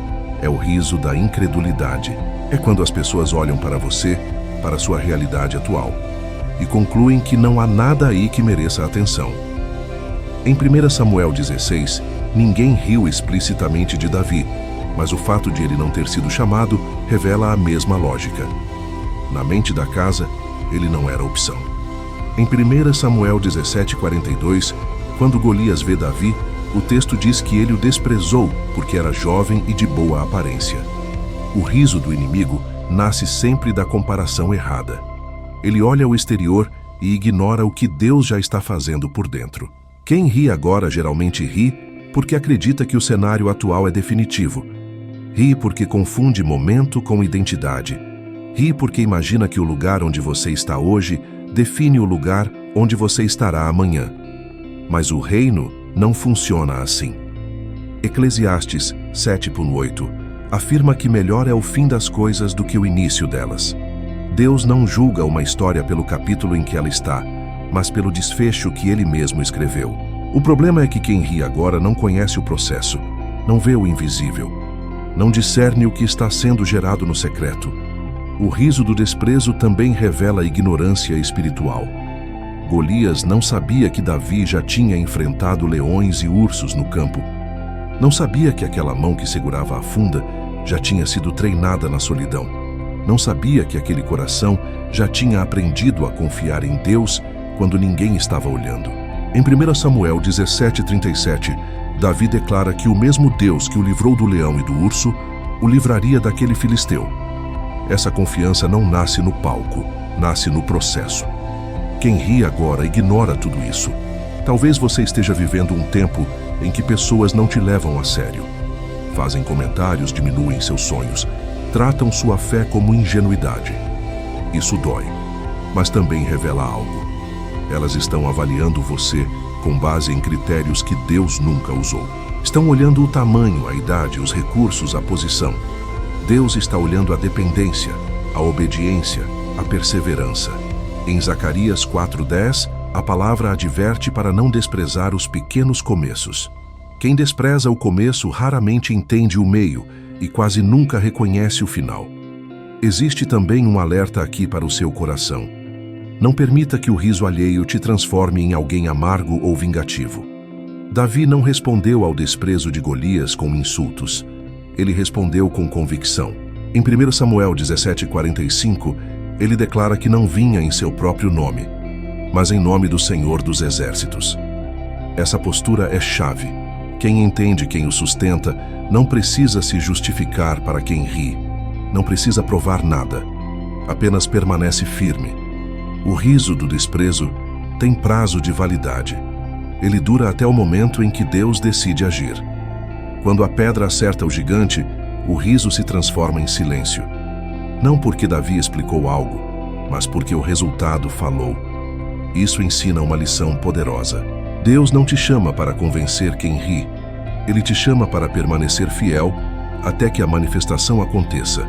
é o riso da incredulidade. É quando as pessoas olham para você, para a sua realidade atual, e concluem que não há nada aí que mereça atenção. Em 1 Samuel 16, ninguém riu explicitamente de Davi, mas o fato de ele não ter sido chamado revela a mesma lógica. Na mente da casa, ele não era opção. Em 1 Samuel 17:42, quando Golias vê Davi, o texto diz que ele o desprezou porque era jovem e de boa aparência. O riso do inimigo nasce sempre da comparação errada. Ele olha o exterior e ignora o que Deus já está fazendo por dentro. Quem ri agora geralmente ri porque acredita que o cenário atual é definitivo. Ri porque confunde momento com identidade. Ri porque imagina que o lugar onde você está hoje define o lugar onde você estará amanhã. Mas o reino não funciona assim. Eclesiastes 7:8 afirma que melhor é o fim das coisas do que o início delas. Deus não julga uma história pelo capítulo em que ela está, mas pelo desfecho que ele mesmo escreveu. O problema é que quem ri agora não conhece o processo, não vê o invisível, não discerne o que está sendo gerado no secreto. O riso do desprezo também revela ignorância espiritual. Golias não sabia que Davi já tinha enfrentado leões e ursos no campo. Não sabia que aquela mão que segurava a funda já tinha sido treinada na solidão. Não sabia que aquele coração já tinha aprendido a confiar em Deus quando ninguém estava olhando. Em 1 Samuel 17:37, Davi declara que o mesmo Deus que o livrou do leão e do urso o livraria daquele filisteu. Essa confiança não nasce no palco, nasce no processo. Quem ri agora ignora tudo isso. Talvez você esteja vivendo um tempo em que pessoas não te levam a sério. Fazem comentários, diminuem seus sonhos, tratam sua fé como ingenuidade. Isso dói, mas também revela algo. Elas estão avaliando você com base em critérios que Deus nunca usou. Estão olhando o tamanho, a idade, os recursos, a posição. Deus está olhando a dependência, a obediência, a perseverança. Em Zacarias 4:10, a palavra adverte para não desprezar os pequenos começos. Quem despreza o começo raramente entende o meio e quase nunca reconhece o final. Existe também um alerta aqui para o seu coração. Não permita que o riso alheio te transforme em alguém amargo ou vingativo. Davi não respondeu ao desprezo de Golias com insultos. Ele respondeu com convicção. Em 1 Samuel 17:45, ele declara que não vinha em seu próprio nome, mas em nome do Senhor dos Exércitos. Essa postura é chave. Quem entende quem o sustenta não precisa se justificar para quem ri. Não precisa provar nada. Apenas permanece firme. O riso do desprezo tem prazo de validade. Ele dura até o momento em que Deus decide agir. Quando a pedra acerta o gigante, o riso se transforma em silêncio. Não porque Davi explicou algo, mas porque o resultado falou. Isso ensina uma lição poderosa. Deus não te chama para convencer quem ri. Ele te chama para permanecer fiel até que a manifestação aconteça.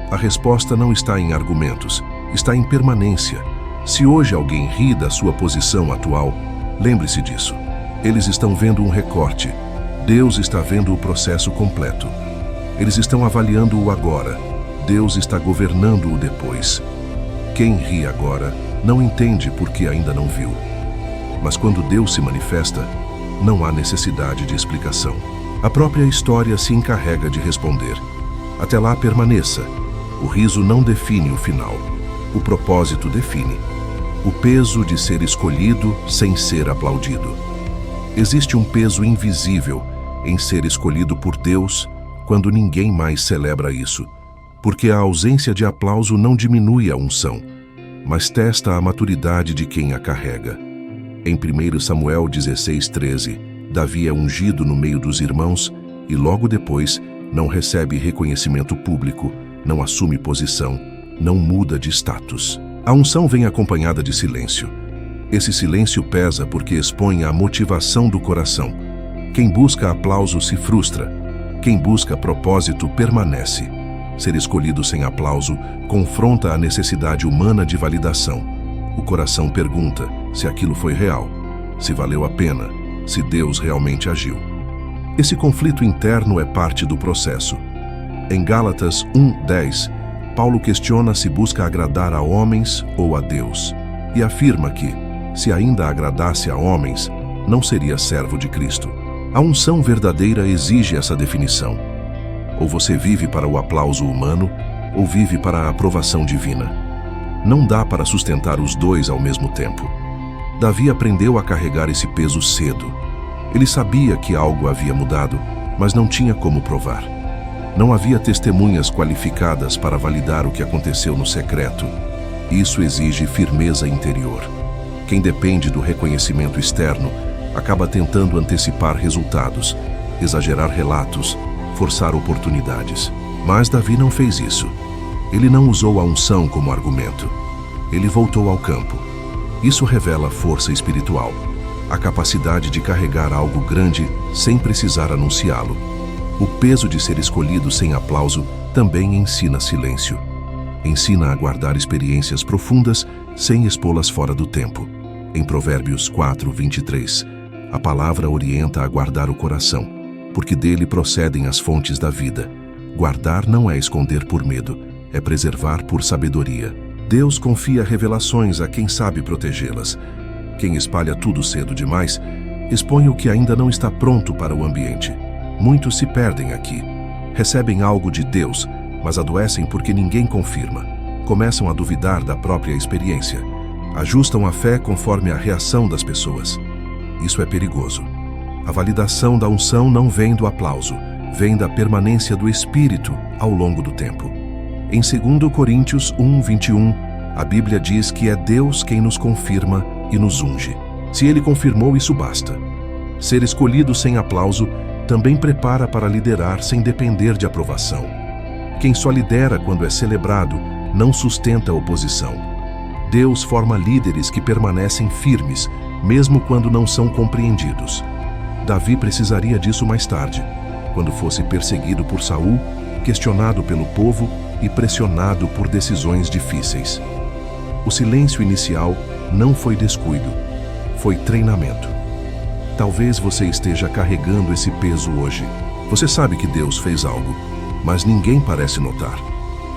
A resposta não está em argumentos, está em permanência. Se hoje alguém ri da sua posição atual, lembre-se disso. Eles estão vendo um recorte. Deus está vendo o processo completo. Eles estão avaliando o agora. Deus está governando o depois. Quem ri agora não entende porque ainda não viu. Mas quando Deus se manifesta, não há necessidade de explicação. A própria história se encarrega de responder. Até lá, permaneça. O riso não define o final. O propósito define. O peso de ser escolhido sem ser aplaudido. Existe um peso invisível em ser escolhido por Deus quando ninguém mais celebra isso, porque a ausência de aplauso não diminui a unção, mas testa a maturidade de quem a carrega. Em 1 Samuel 16:13, Davi é ungido no meio dos irmãos e logo depois não recebe reconhecimento público, não assume posição, não muda de status. A unção vem acompanhada de silêncio. Esse silêncio pesa porque expõe a motivação do coração. Quem busca aplauso se frustra. Quem busca propósito permanece. Ser escolhido sem aplauso confronta a necessidade humana de validação. O coração pergunta se aquilo foi real. se valeu a pena, se Deus realmente agiu. Esse conflito interno é parte do processo. Em Gálatas 1:10, Paulo questiona se busca agradar a homens ou a Deus, e afirma que, se ainda agradasse a homens, não seria servo de Cristo. A unção verdadeira exige essa definição. Ou você vive para o aplauso humano, ou vive para a aprovação divina. Não dá para sustentar os dois ao mesmo tempo. Davi aprendeu a carregar esse peso cedo. Ele sabia que algo havia mudado, mas não tinha como provar. Não havia testemunhas qualificadas para validar o que aconteceu no secreto. Isso exige firmeza interior. Quem depende do reconhecimento externo acaba tentando antecipar resultados, exagerar relatos, forçar oportunidades. Mas Davi não fez isso. Ele não usou a unção como argumento. Ele voltou ao campo. Isso revela força espiritual, a capacidade de carregar algo grande sem precisar anunciá-lo. O peso de ser escolhido sem aplauso também ensina silêncio. Ensina a guardar experiências profundas sem expô-las fora do tempo. Em Provérbios 4:23, a palavra orienta a guardar o coração, porque dele procedem as fontes da vida. Guardar não é esconder por medo, é preservar por sabedoria. Deus confia revelações a quem sabe protegê-las. Quem espalha tudo cedo demais, expõe o que ainda não está pronto para o ambiente. Muitos se perdem aqui. Recebem algo de Deus, mas adoecem porque ninguém confirma. Começam a duvidar da própria experiência. Ajustam a fé conforme a reação das pessoas. Isso é perigoso. A validação da unção não vem do aplauso, vem da permanência do Espírito ao longo do tempo. Em 2 Coríntios 1:21, a Bíblia diz que é Deus quem nos confirma e nos unge. Se Ele confirmou, isso basta. Ser escolhido sem aplauso também prepara para liderar sem depender de aprovação. Quem só lidera quando é celebrado não sustenta a oposição. Deus forma líderes que permanecem firmes, mesmo quando não são compreendidos. Davi precisaria disso mais tarde, quando fosse perseguido por Saul, questionado pelo povo e pressionado por decisões difíceis. O silêncio inicial não foi descuido, foi treinamento. Talvez você esteja carregando esse peso hoje. Você sabe que Deus fez algo, mas ninguém parece notar.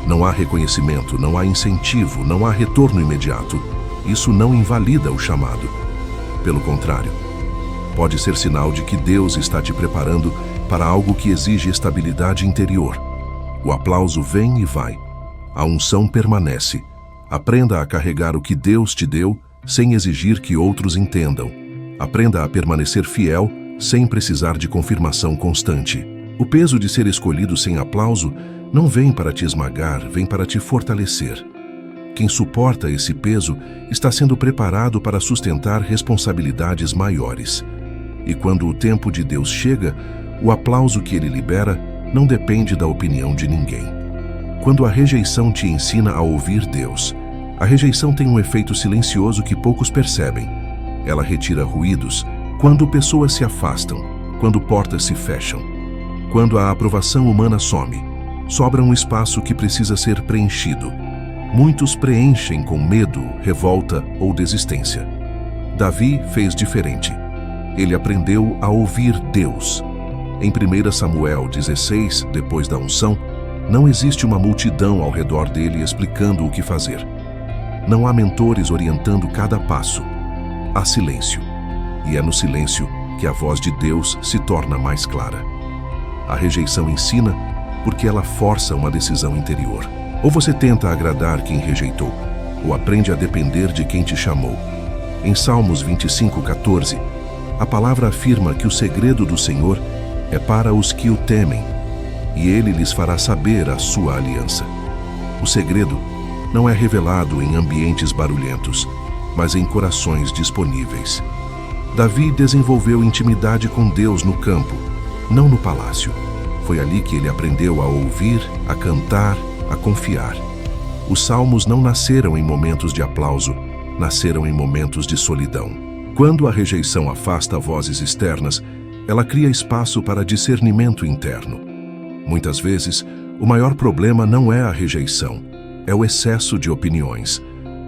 Não há reconhecimento, não há incentivo, não há retorno imediato. Isso não invalida o chamado. Pelo contrário, pode ser sinal de que Deus está te preparando para algo que exige estabilidade interior. O aplauso vem e vai. A unção permanece. Aprenda a carregar o que Deus te deu sem exigir que outros entendam. Aprenda a permanecer fiel sem precisar de confirmação constante. O peso de ser escolhido sem aplauso não vem para te esmagar, vem para te fortalecer. Quem suporta esse peso está sendo preparado para sustentar responsabilidades maiores. E quando o tempo de Deus chega, o aplauso que Ele libera não depende da opinião de ninguém. Quando a rejeição te ensina a ouvir Deus, a rejeição tem um efeito silencioso que poucos percebem. Ela retira ruídos quando pessoas se afastam, quando portas se fecham. Quando a aprovação humana some, sobra um espaço que precisa ser preenchido. Muitos preenchem com medo, revolta ou desistência. Davi fez diferente. Ele aprendeu a ouvir Deus. Em 1 Samuel 16, depois da unção, não existe uma multidão ao redor dele explicando o que fazer. Não há mentores orientando cada passo. Há silêncio. E é no silêncio que a voz de Deus se torna mais clara. A rejeição ensina porque ela força uma decisão interior. Ou você tenta agradar quem rejeitou, ou aprende a depender de quem te chamou. Em Salmos 25:14, a palavra afirma que o segredo do Senhor é para os que o temem, e Ele lhes fará saber a sua aliança. O segredo não é revelado em ambientes barulhentos, mas em corações disponíveis. Davi desenvolveu intimidade com Deus no campo, não no palácio. Foi ali que ele aprendeu a ouvir, a cantar, a confiar. Os salmos não nasceram em momentos de aplauso, nasceram em momentos de solidão. Quando a rejeição afasta vozes externas, ela cria espaço para discernimento interno. Muitas vezes, o maior problema não é a rejeição, é o excesso de opiniões.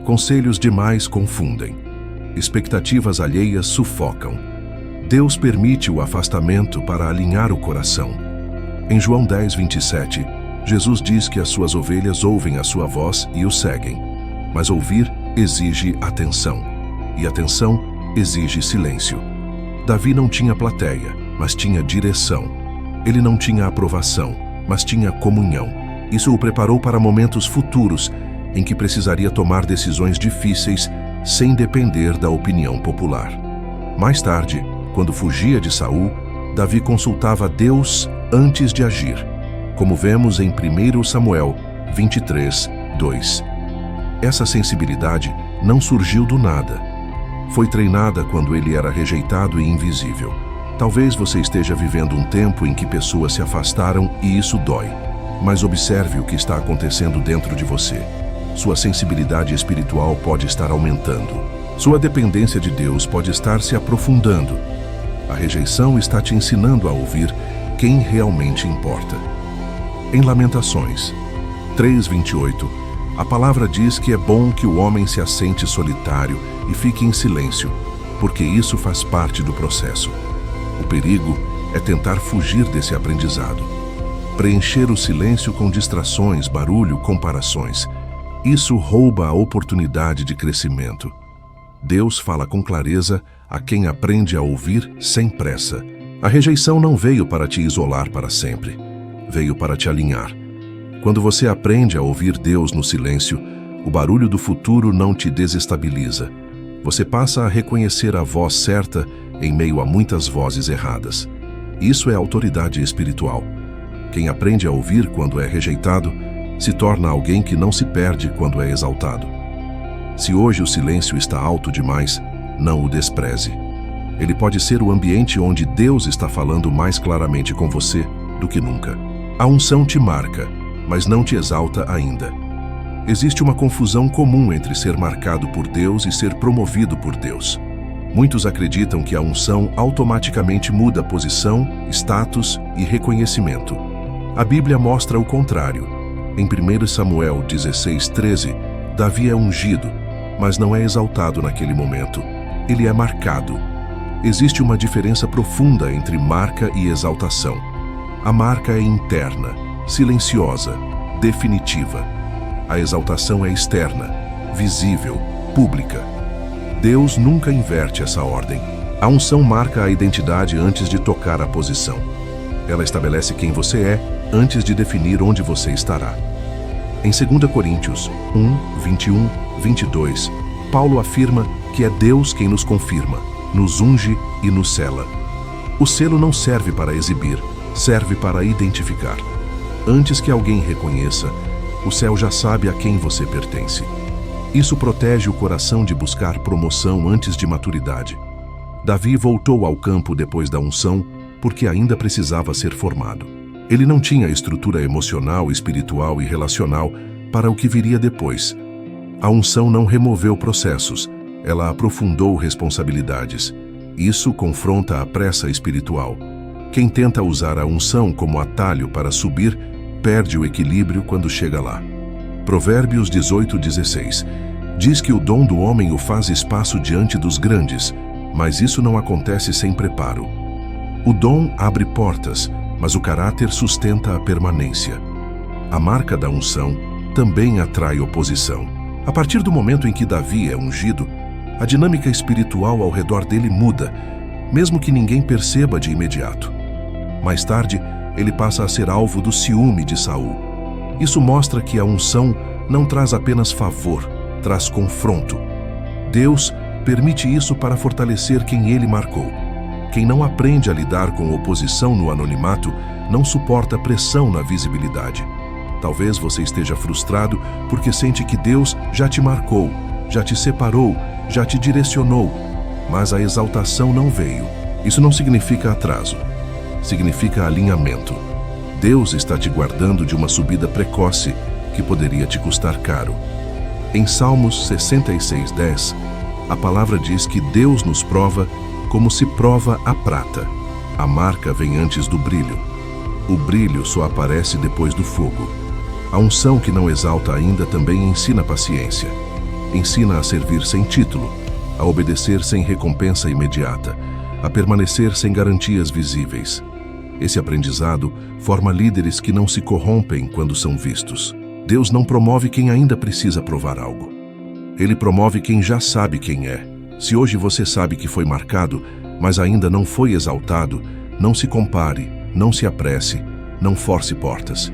Conselhos demais confundem. Expectativas alheias sufocam. Deus permite o afastamento para alinhar o coração. Em João 10:27, Jesus diz que as suas ovelhas ouvem a sua voz e o seguem. Mas ouvir exige atenção, e atenção exige silêncio. Davi não tinha plateia, mas tinha direção. Ele não tinha aprovação, mas tinha comunhão. Isso o preparou para momentos futuros em que precisaria tomar decisões difíceis sem depender da opinião popular. Mais tarde, quando fugia de Saul, Davi consultava Deus antes de agir, como vemos em 1 Samuel 23:2. Essa sensibilidade não surgiu do nada. Foi treinada quando ele era rejeitado e invisível. Talvez você esteja vivendo um tempo em que pessoas se afastaram e isso dói. Mas observe o que está acontecendo dentro de você. Sua sensibilidade espiritual pode estar aumentando. Sua dependência de Deus pode estar se aprofundando. A rejeição está te ensinando a ouvir quem realmente importa. Em Lamentações 3:28, a palavra diz que é bom que o homem se assente solitário e fique em silêncio, porque isso faz parte do processo. O perigo é tentar fugir desse aprendizado. Preencher o silêncio com distrações, barulho, comparações. Isso rouba a oportunidade de crescimento. Deus fala com clareza a quem aprende a ouvir sem pressa. A rejeição não veio para te isolar para sempre. Veio para te alinhar. Quando você aprende a ouvir Deus no silêncio, o barulho do futuro não te desestabiliza. Você passa a reconhecer a voz certa em meio a muitas vozes erradas. Isso é autoridade espiritual. Quem aprende a ouvir quando é rejeitado, se torna alguém que não se perde quando é exaltado. Se hoje o silêncio está alto demais, não o despreze. Ele pode ser o ambiente onde Deus está falando mais claramente com você do que nunca. A unção te marca, mas não te exalta ainda. Existe uma confusão comum entre ser marcado por Deus e ser promovido por Deus. Muitos acreditam que a unção automaticamente muda posição, status e reconhecimento. A Bíblia mostra o contrário. Em 1 Samuel 16:13, Davi é ungido, mas não é exaltado naquele momento. Ele é marcado. Existe uma diferença profunda entre marca e exaltação. A marca é interna, silenciosa, definitiva. A exaltação é externa, visível, pública. Deus nunca inverte essa ordem. A unção marca a identidade antes de tocar a posição. Ela estabelece quem você é antes de definir onde você estará. Em 2 Coríntios 1:21-22, Paulo afirma que é Deus quem nos confirma, nos unge e nos sela. O selo não serve para exibir, serve para identificar. Antes que alguém reconheça, o céu já sabe a quem você pertence. Isso protege o coração de buscar promoção antes de maturidade. Davi voltou ao campo depois da unção porque ainda precisava ser formado. Ele não tinha estrutura emocional, espiritual e relacional para o que viria depois. A unção não removeu processos, ela aprofundou responsabilidades. Isso confronta a pressa espiritual. Quem tenta usar a unção como atalho para subir, perde o equilíbrio quando chega lá. Provérbios 18:16 diz que o dom do homem o faz espaço diante dos grandes, mas isso não acontece sem preparo. O dom abre portas, mas o caráter sustenta a permanência. A marca da unção também atrai oposição. A partir do momento em que Davi é ungido, a dinâmica espiritual ao redor dele muda, mesmo que ninguém perceba de imediato. Mais tarde, ele passa a ser alvo do ciúme de Saul. Isso mostra que a unção não traz apenas favor, traz confronto. Deus permite isso para fortalecer quem ele marcou. Quem não aprende a lidar com oposição no anonimato, não suporta pressão na visibilidade. Talvez você esteja frustrado porque sente que Deus já te marcou, já te separou, já te direcionou, mas a exaltação não veio. Isso não significa atraso, significa alinhamento. Deus está te guardando de uma subida precoce que poderia te custar caro. Em Salmos 66:10, a palavra diz que Deus nos prova como se prova a prata. A marca vem antes do brilho. O brilho só aparece depois do fogo. A unção que não exalta ainda também ensina paciência. Ensina a servir sem título, a obedecer sem recompensa imediata, a permanecer sem garantias visíveis. Esse aprendizado forma líderes que não se corrompem quando são vistos. Deus não promove quem ainda precisa provar algo. Ele promove quem já sabe quem é. Se hoje você sabe que foi marcado, mas ainda não foi exaltado, não se compare, não se apresse, não force portas.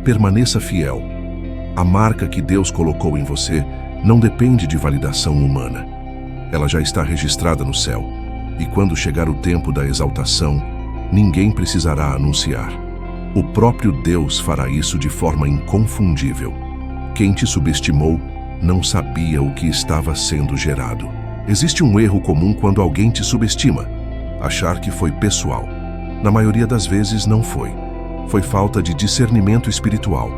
Permaneça fiel. A marca que Deus colocou em você não depende de validação humana. Ela já está registrada no céu. E quando chegar o tempo da exaltação, ninguém precisará anunciar. O próprio Deus fará isso de forma inconfundível. Quem te subestimou não sabia o que estava sendo gerado. Existe um erro comum quando alguém te subestima: achar que foi pessoal. Na maioria das vezes não foi. Foi falta de discernimento espiritual.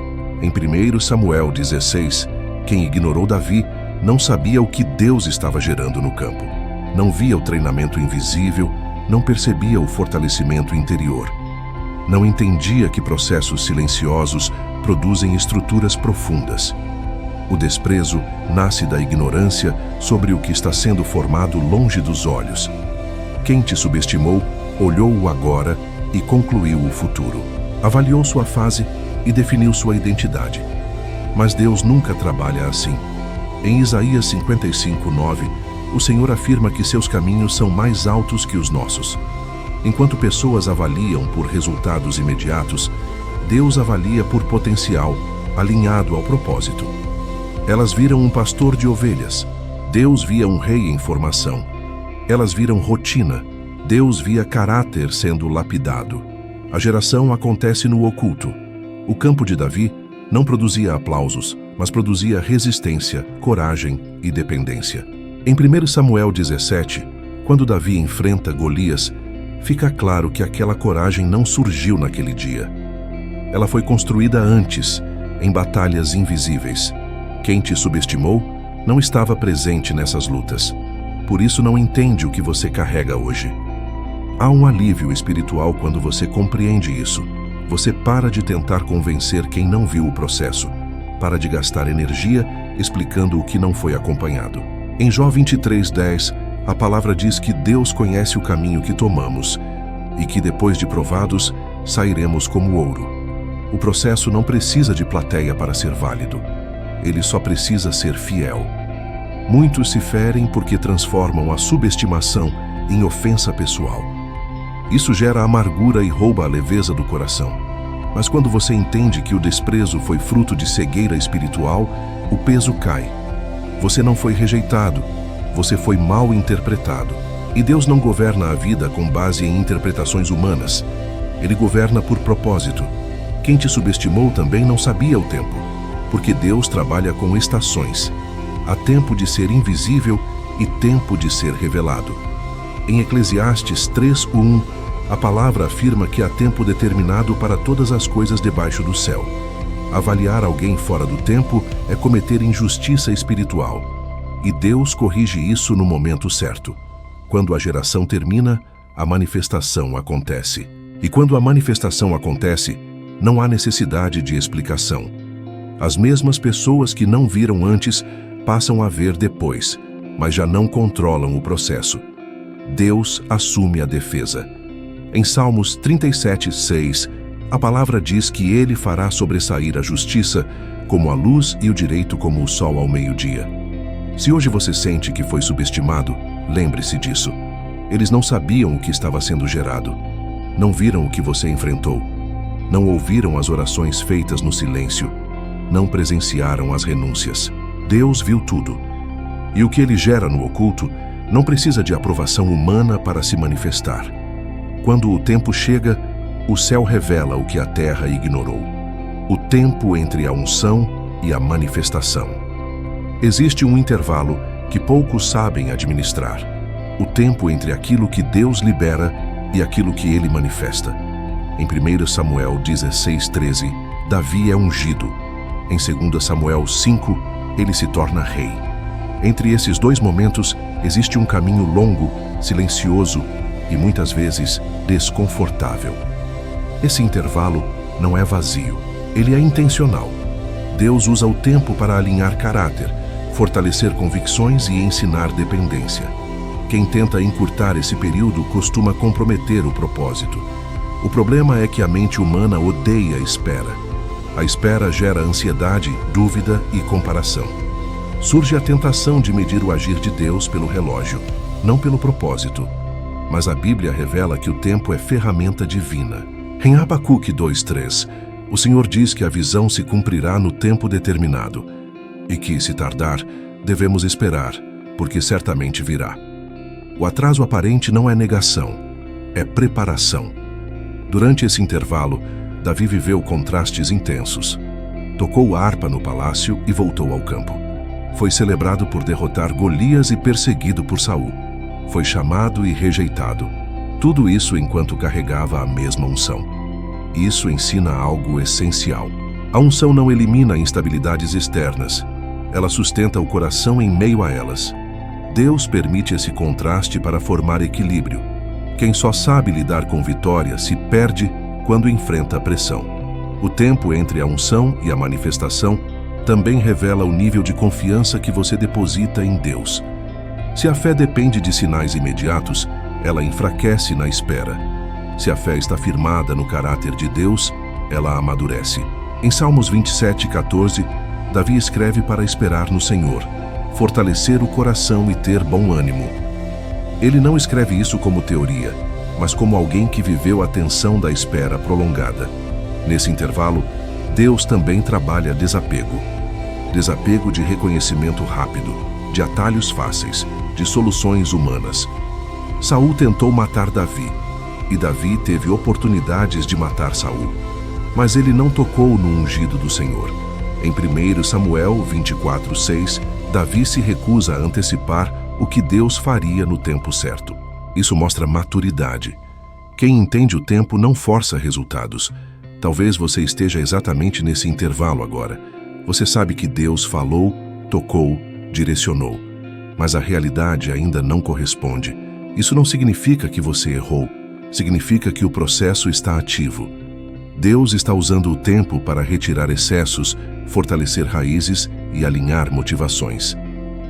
Em 1 Samuel 16, quem ignorou Davi não sabia o que Deus estava gerando no campo. Não via o treinamento invisível, não percebia o fortalecimento interior. Não entendia que processos silenciosos produzem estruturas profundas. O desprezo nasce da ignorância sobre o que está sendo formado longe dos olhos. Quem te subestimou, olhou o agora e concluiu o futuro. Avaliou sua fase e definiu sua identidade. Mas Deus nunca trabalha assim. Em Isaías 55:9, o Senhor afirma que seus caminhos são mais altos que os nossos. Enquanto pessoas avaliam por resultados imediatos, Deus avalia por potencial, alinhado ao propósito. Elas viram um pastor de ovelhas. Deus via um rei em formação. Elas viram rotina. Deus via caráter sendo lapidado. A geração acontece no oculto. O campo de Davi não produzia aplausos, mas produzia resistência, coragem e dependência. Em 1 Samuel 17, quando Davi enfrenta Golias, fica claro que aquela coragem não surgiu naquele dia. Ela foi construída antes, em batalhas invisíveis. Quem te subestimou não estava presente nessas lutas. Por isso não entende o que você carrega hoje. Há um alívio espiritual quando você compreende isso. Você para de tentar convencer quem não viu o processo. Para de gastar energia explicando o que não foi acompanhado. Em Jó 23:10, a palavra diz que Deus conhece o caminho que tomamos e que depois de provados, sairemos como ouro. O processo não precisa de plateia para ser válido. Ele só precisa ser fiel. Muitos se ferem porque transformam a subestimação em ofensa pessoal. Isso gera amargura e rouba a leveza do coração. Mas quando você entende que o desprezo foi fruto de cegueira espiritual, o peso cai. Você não foi rejeitado, você foi mal interpretado. E Deus não governa a vida com base em interpretações humanas. Ele governa por propósito. Quem te subestimou também não sabia o tempo, porque Deus trabalha com estações. Há tempo de ser invisível e tempo de ser revelado. Em Eclesiastes 3:1, a palavra afirma que há tempo determinado para todas as coisas debaixo do céu. Avaliar alguém fora do tempo é cometer injustiça espiritual. E Deus corrige isso no momento certo. Quando a geração termina, a manifestação acontece. E quando a manifestação acontece, não há necessidade de explicação. As mesmas pessoas que não viram antes passam a ver depois, mas já não controlam o processo. Deus assume a defesa. Em Salmos 37:6, a palavra diz que Ele fará sobressair a justiça como a luz e o direito como o sol ao meio-dia. Se hoje você sente que foi subestimado, lembre-se disso. Eles não sabiam o que estava sendo gerado. Não viram o que você enfrentou. Não ouviram as orações feitas no silêncio. Não presenciaram as renúncias. Deus viu tudo. E o que Ele gera no oculto não precisa de aprovação humana para se manifestar. Quando o tempo chega, o céu revela o que a terra ignorou. O tempo entre a unção e a manifestação. Existe um intervalo que poucos sabem administrar. O tempo entre aquilo que Deus libera e aquilo que Ele manifesta. Em 1 Samuel 16:13, Davi é ungido. Em 2 Samuel 5, ele se torna rei. Entre esses dois momentos, existe um caminho longo, silencioso e muitas vezes desconfortável. Esse intervalo não é vazio, ele é intencional. Deus usa o tempo para alinhar caráter, fortalecer convicções e ensinar dependência. Quem tenta encurtar esse período costuma comprometer o propósito. O problema é que a mente humana odeia a espera. A espera gera ansiedade, dúvida e comparação. Surge a tentação de medir o agir de Deus pelo relógio, não pelo propósito. Mas a Bíblia revela que o tempo é ferramenta divina. Em Abacuque 2:3, o Senhor diz que a visão se cumprirá no tempo determinado e que, se tardar, devemos esperar, porque certamente virá. O atraso aparente não é negação, é preparação. Durante esse intervalo, Davi viveu contrastes intensos. Tocou a harpa no palácio e voltou ao campo. Foi celebrado por derrotar Golias e perseguido por Saul. Foi chamado e rejeitado. Tudo isso enquanto carregava a mesma unção. Isso ensina algo essencial. A unção não elimina instabilidades externas. Ela sustenta o coração em meio a elas. Deus permite esse contraste para formar equilíbrio. Quem só sabe lidar com vitória se perde quando enfrenta a pressão. O tempo entre a unção e a manifestação também revela o nível de confiança que você deposita em Deus. Se a fé depende de sinais imediatos, ela enfraquece na espera. Se a fé está firmada no caráter de Deus, ela amadurece. Em Salmos 27:14, Davi escreve para esperar no Senhor, fortalecer o coração e ter bom ânimo. Ele não escreve isso como teoria, mas como alguém que viveu a tensão da espera prolongada. Nesse intervalo, Deus também trabalha desapego. Desapego de reconhecimento rápido, de atalhos fáceis, de soluções humanas. Saul tentou matar Davi, e Davi teve oportunidades de matar Saul. Mas ele não tocou no ungido do Senhor. Em 1 Samuel 24:6, Davi se recusa a antecipar o que Deus faria no tempo certo. Isso mostra maturidade. Quem entende o tempo não força resultados. Talvez você esteja exatamente nesse intervalo agora. Você sabe que Deus falou, tocou, direcionou. Mas a realidade ainda não corresponde. Isso não significa que você errou. Significa que o processo está ativo. Deus está usando o tempo para retirar excessos, fortalecer raízes e alinhar motivações.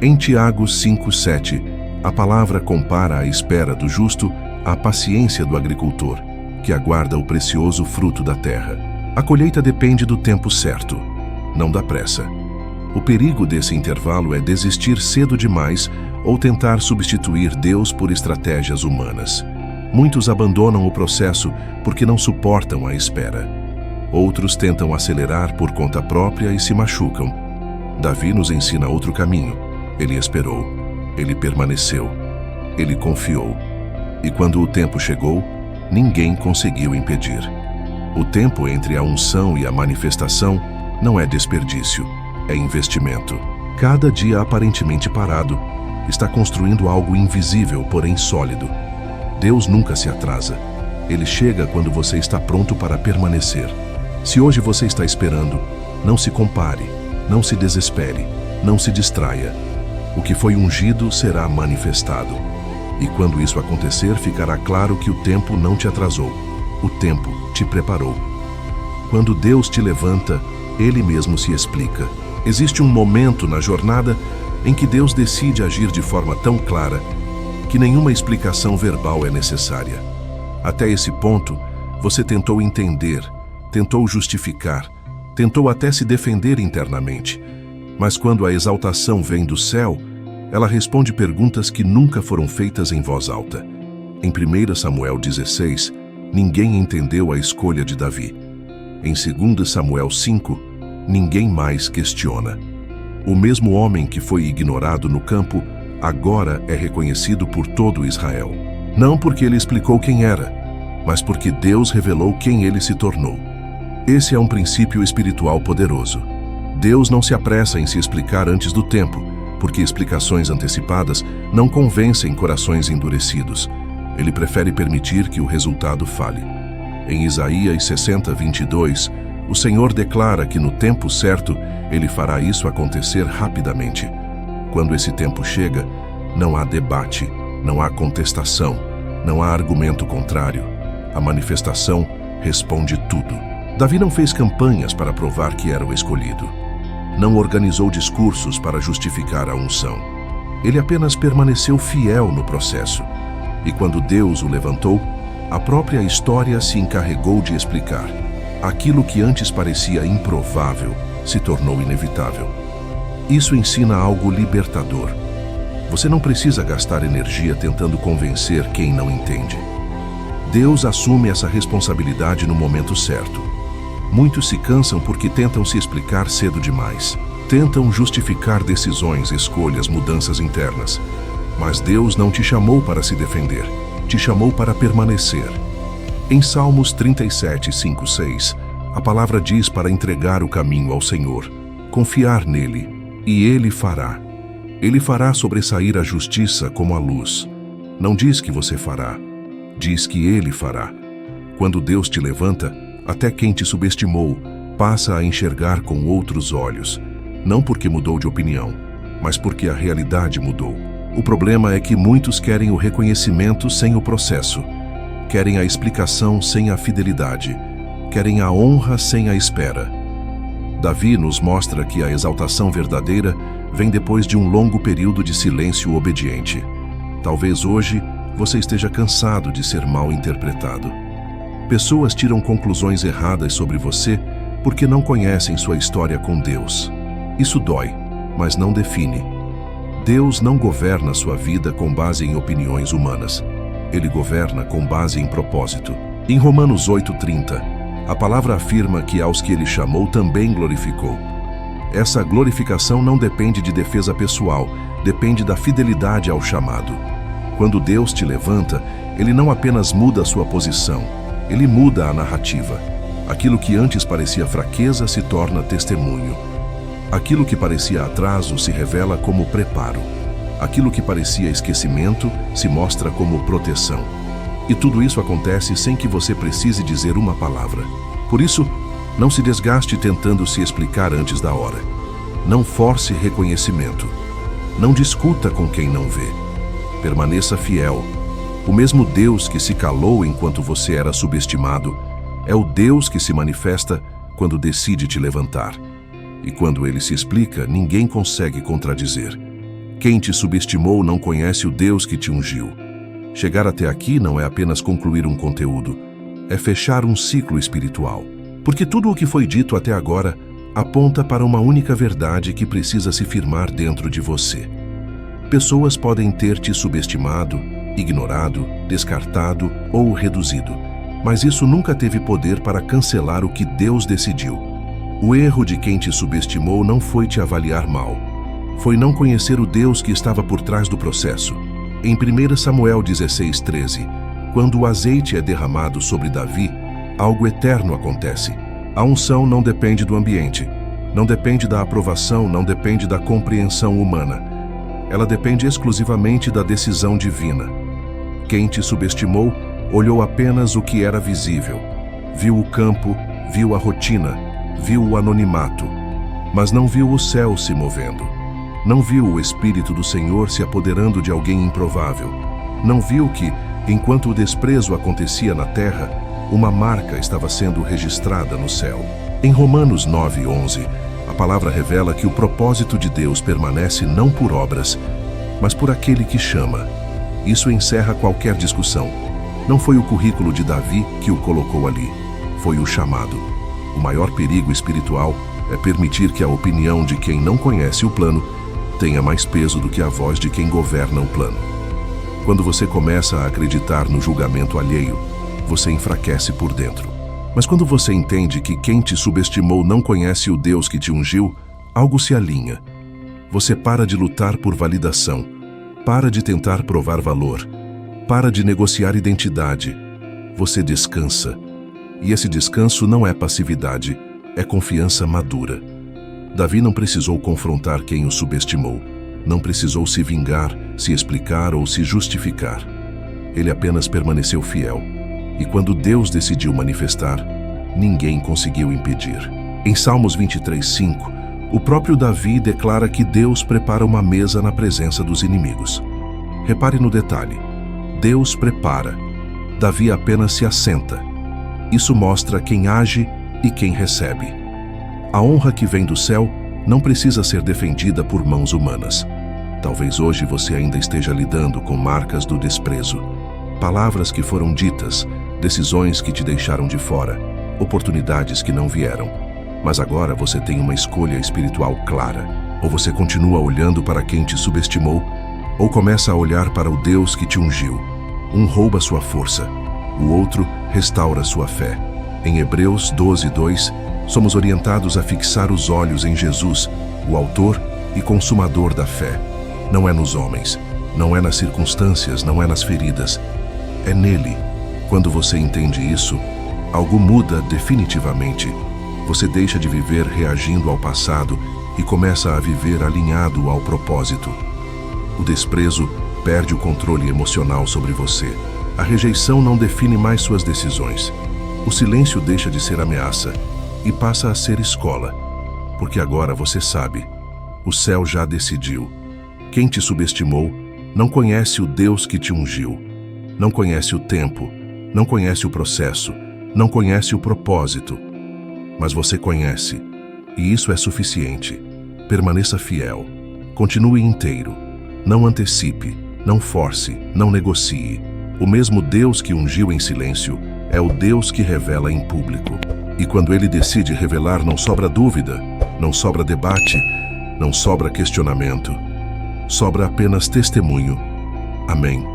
Em Tiago 5:7, a palavra compara a espera do justo à paciência do agricultor, que aguarda o precioso fruto da terra. A colheita depende do tempo certo, não da pressa. O perigo desse intervalo é desistir cedo demais ou tentar substituir Deus por estratégias humanas. Muitos abandonam o processo porque não suportam a espera. Outros tentam acelerar por conta própria e se machucam. Davi nos ensina outro caminho. Ele esperou, ele permaneceu, ele confiou. E quando o tempo chegou, ninguém conseguiu impedir. O tempo entre a unção e a manifestação não é desperdício, é investimento. Cada dia aparentemente parado está construindo algo invisível, porém sólido. Deus nunca se atrasa. Ele chega quando você está pronto para permanecer. Se hoje você está esperando, não se compare, não se desespere, não se distraia. O que foi ungido será manifestado. E quando isso acontecer, ficará claro que o tempo não te atrasou. O tempo te preparou. Quando Deus te levanta, Ele mesmo se explica. Existe um momento na jornada em que Deus decide agir de forma tão clara que nenhuma explicação verbal é necessária. Até esse ponto, você tentou entender, tentou justificar, tentou até se defender internamente. Mas quando a exaltação vem do céu, ela responde perguntas que nunca foram feitas em voz alta. Em 1 Samuel 16, ninguém entendeu a escolha de Davi. Em 2 Samuel 5, ninguém mais questiona. O mesmo homem que foi ignorado no campo, agora é reconhecido por todo Israel. Não porque ele explicou quem era, mas porque Deus revelou quem ele se tornou. Esse é um princípio espiritual poderoso. Deus não se apressa em se explicar antes do tempo, porque explicações antecipadas não convencem corações endurecidos. Ele prefere permitir que o resultado fale. Em Isaías 60:22, o Senhor declara que no tempo certo, Ele fará isso acontecer rapidamente. Quando esse tempo chega, não há debate, não há contestação, não há argumento contrário. A manifestação responde tudo. Davi não fez campanhas para provar que era o escolhido. Não organizou discursos para justificar a unção. Ele apenas permaneceu fiel no processo. E quando Deus o levantou, a própria história se encarregou de explicar. Aquilo que antes parecia improvável se tornou inevitável. Isso ensina algo libertador. Você não precisa gastar energia tentando convencer quem não entende. Deus assume essa responsabilidade no momento certo. Muitos se cansam porque tentam se explicar cedo demais. Tentam justificar decisões, escolhas, mudanças internas. Mas Deus não te chamou para se defender. Te chamou para permanecer. Em Salmos 37, 5, 6, a palavra diz para entregar o caminho ao Senhor, confiar nele, e Ele fará. Ele fará sobressair a justiça como a luz. Não diz que você fará, diz que Ele fará. Quando Deus te levanta, até quem te subestimou passa a enxergar com outros olhos, não porque mudou de opinião, mas porque a realidade mudou. O problema é que muitos querem o reconhecimento sem o processo, querem a explicação sem a fidelidade, querem a honra sem a espera. Davi nos mostra que a exaltação verdadeira vem depois de um longo período de silêncio obediente. Talvez hoje você esteja cansado de ser mal interpretado. Pessoas tiram conclusões erradas sobre você porque não conhecem sua história com Deus. Isso dói, mas não define. Deus não governa sua vida com base em opiniões humanas. Ele governa com base em propósito. Em Romanos 8:30, a palavra afirma que aos que Ele chamou também glorificou. Essa glorificação não depende de defesa pessoal, depende da fidelidade ao chamado. Quando Deus te levanta, Ele não apenas muda a sua posição, Ele muda a narrativa. Aquilo que antes parecia fraqueza se torna testemunho. Aquilo que parecia atraso se revela como preparo. Aquilo que parecia esquecimento se mostra como proteção. E tudo isso acontece sem que você precise dizer uma palavra. Por isso, não se desgaste tentando se explicar antes da hora. Não force reconhecimento. Não discuta com quem não vê. Permaneça fiel. O mesmo Deus que se calou enquanto você era subestimado é o Deus que se manifesta quando decide te levantar. E quando Ele se explica, ninguém consegue contradizer. Quem te subestimou não conhece o Deus que te ungiu. Chegar até aqui não é apenas concluir um conteúdo, é fechar um ciclo espiritual. Porque tudo o que foi dito até agora aponta para uma única verdade que precisa se firmar dentro de você. Pessoas podem ter te subestimado, ignorado, descartado ou reduzido, mas isso nunca teve poder para cancelar o que Deus decidiu. O erro de quem te subestimou não foi te avaliar mal, foi não conhecer o Deus que estava por trás do processo. Em 1 Samuel 16:13, quando o azeite é derramado sobre Davi, algo eterno acontece. A unção não depende do ambiente, não depende da aprovação, não depende da compreensão humana. Ela depende exclusivamente da decisão divina. Quem te subestimou olhou apenas o que era visível. Viu o campo, viu a rotina, viu o anonimato, mas não viu o céu se movendo. Não viu o Espírito do Senhor se apoderando de alguém improvável. Não viu que, enquanto o desprezo acontecia na terra, uma marca estava sendo registrada no céu. Em Romanos 9:11, a palavra revela que o propósito de Deus permanece não por obras, mas por aquele que chama. Isso encerra qualquer discussão. Não foi o currículo de Davi que o colocou ali, foi o chamado. O maior perigo espiritual é permitir que a opinião de quem não conhece o plano tenha mais peso do que a voz de quem governa o plano. Quando você começa a acreditar no julgamento alheio, você enfraquece por dentro. Mas quando você entende que quem te subestimou não conhece o Deus que te ungiu, algo se alinha. Você para de lutar por validação, para de tentar provar valor, para de negociar identidade. Você descansa. E esse descanso não é passividade, é confiança madura. Davi não precisou confrontar quem o subestimou, não precisou se vingar, se explicar ou se justificar. Ele apenas permaneceu fiel. E quando Deus decidiu manifestar, ninguém conseguiu impedir. Em Salmos 23:5, o próprio Davi declara que Deus prepara uma mesa na presença dos inimigos. Repare no detalhe. Deus prepara. Davi apenas se assenta. Isso mostra quem age e quem recebe. A honra que vem do céu não precisa ser defendida por mãos humanas. Talvez hoje você ainda esteja lidando com marcas do desprezo, palavras que foram ditas, decisões que te deixaram de fora, oportunidades que não vieram. Mas agora você tem uma escolha espiritual clara. Ou você continua olhando para quem te subestimou, ou começa a olhar para o Deus que te ungiu. Um rouba sua força, o outro restaura sua fé. Em Hebreus 12:2, somos orientados a fixar os olhos em Jesus, o autor e consumador da fé. Não é nos homens, não é nas circunstâncias, não é nas feridas. É nele. Quando você entende isso, algo muda definitivamente. Você deixa de viver reagindo ao passado e começa a viver alinhado ao propósito. O desprezo perde o controle emocional sobre você. A rejeição não define mais suas decisões. O silêncio deixa de ser ameaça e passa a ser escola. Porque agora você sabe, o céu já decidiu. Quem te subestimou não conhece o Deus que te ungiu. Não conhece o tempo, não conhece o processo, não conhece o propósito. Mas você conhece, e isso é suficiente. Permaneça fiel, continue inteiro. Não antecipe, não force, não negocie. O mesmo Deus que ungiu em silêncio é o Deus que revela em público. E quando ele decide revelar, não sobra dúvida, não sobra debate, não sobra questionamento. Sobra apenas testemunho. Amém.